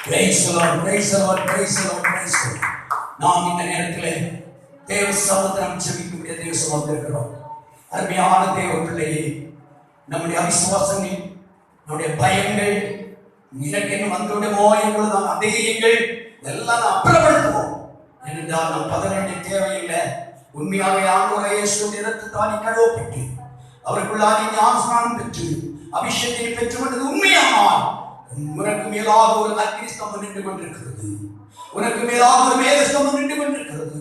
Praise the Lord, praise the Lord, praise the Lord, praise the Lord. நாம் இந்த நேரத்திலே தேவ சமுத்திரம் ஜெபிக்கக்கூடிய தேவ சமுத்திரம் இருக்கிறோம். அருமையான தேவ பிள்ளையே, நம்முடைய அவிசுவாசங்கள், நம்முடைய பயங்கள், எனக்கு என்ன வந்துவிடுமோ என்பதுதான் அதிகங்கள் எல்லாம் நாம் அப்புறப்படுத்துவோம். ஏனென்றால் நாம் 18 தேவையில்லை. உண்மையாகவே ஆண்டவரை இயேசுவின் இரத்தத்தால் கழுவப்பட்டு அவருக்குள்ளாக ஞானஸ்நானம் பெற்று அபிஷேகத்தை பெற்றுக்கொண்டது உண்மையானால் உனக்கு மேலாக ஒரு அக்னி ஸ்தம்பம் நின்று கொண்டிருக்கிறது. உனக்கு மேலாக ஒரு மேக ஸ்தம்பம் நின்று கொண்டிருக்கிறது.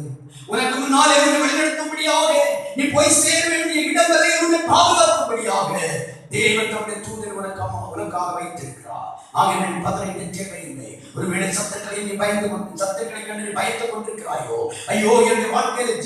உனக்கு முன்னாலே வழிநடத்தும்படியாக நீ போய் சேர வேண்டிய இடம் வரை உன்னை பாதுகாக்கும்படியாக தேவன் தம்முடைய தூதர் உனக்காக வைத்திருக்கிறார். ஆகிய 15 தேவையில்லை. ஒருவேளை சத்தங்களை நீ பயந்து கொண்டு, சத்துக்களை கண்டு நீ பயந்து கொண்டிருக்கிறாயோ, ஐயோ என் வாழ்க்கையில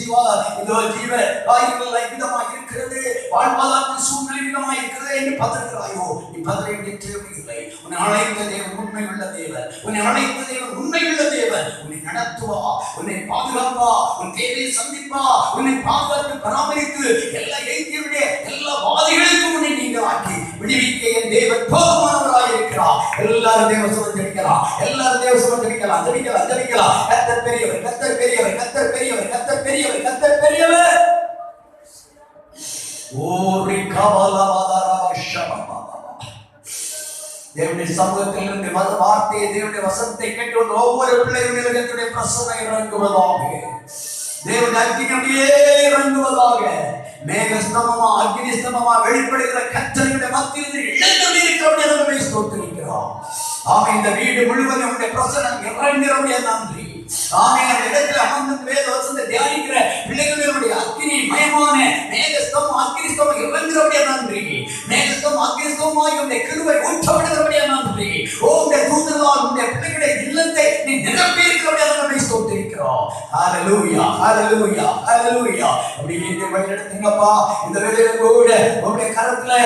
இதோ ஜீவ காரியங்கள் விதமாக இருக்கிறது, வாழ்வாதார சூழ்நிலை விதமாக இருக்கிறது என்று பதறுகிறாயோ, நீ பதற வேண்டிய தேவையில்லை. உன்னை அழைத்த தேவன் உண்மை உள்ள தேவன், உன்னை அழைத்த தேவன் உண்மை உள்ள தேவன். உன்னை நடத்துவா, உன்னை பாதுகாப்பா, உன் தேவையை சந்திப்பா, உன்னை பாதுகாத்து பராமரித்து எல்லா எய்தியுடைய எல்லா வாதிகளுக்கும் உன்னை நீங்கள் ஆக்கி விடுவிக்க என் தேவன் போதுமானவராக இருக்கிறார். எல்லாரும் தேவ சுமந்து ஜெபிக்கலாம், எல்லாரும் தேவ சுமந்து ஜெபிக்கலாம், ஜெபிக்கலாம், ஜெபிக்கலாம். கர்த்தர் பெரியவர், கர்த்தர் பெரியவர், கர்த்தர் பெரியவர், கர்த்தர் பெரியவர், கர்த்தர் பெரியவர். ஓரி கவலவதரவஷம தேவனுடைய சமூகத்தில் இருந்து வார்த்தையை, தேவனுடைய வசனத்தை கேட்டு ஒவ்வொரு பிள்ளையும் நிலகத்துடைய பிரசனை இறங்குவதாக, தேவனுடைய அக்கினியே இறங்குவதாக, மேகஸ்தமமா அக்னிஸ்தமமா வெளிப்படுகிற கர்த்தருடைய மத்தியில் இழந்து ஸ்தோத்திரிக்கிறோம். ஆமே, இந்த வீடு முழுவதும் உடைய பிரசனம் இறங்குகிறவருடைய நன்றி. ஆமே, அந்த இடத்துல அமர்ந்து வேத வசனத்தை தியானிக்கிற பிள்ளைகளுடைய அக்கினி மயமான மேகஸ்தம் அக்னிஸ்தம் இறங்குகிறவருடைய நன்றி. மேகஸ்தம் அக்னிஸ்தமாய் உடைய கிருபை ஊற்றப்படுகிறவருடைய நன்றி. உடைய தூதர்களால் உடைய பிள்ளைகளுடைய இல்லத்தை நீ நிரப்பி இருக்கிறவருடைய நன்றி ஸ்தோத்திரிக்கிறோம். ஹல்லேலூயா, ஹல்லேலூயா, ஹல்லேலூயா. அப்படியே இந்த வழிநடத்துங்கப்பா. இந்த வேளையில கூட உடைய கரத்துல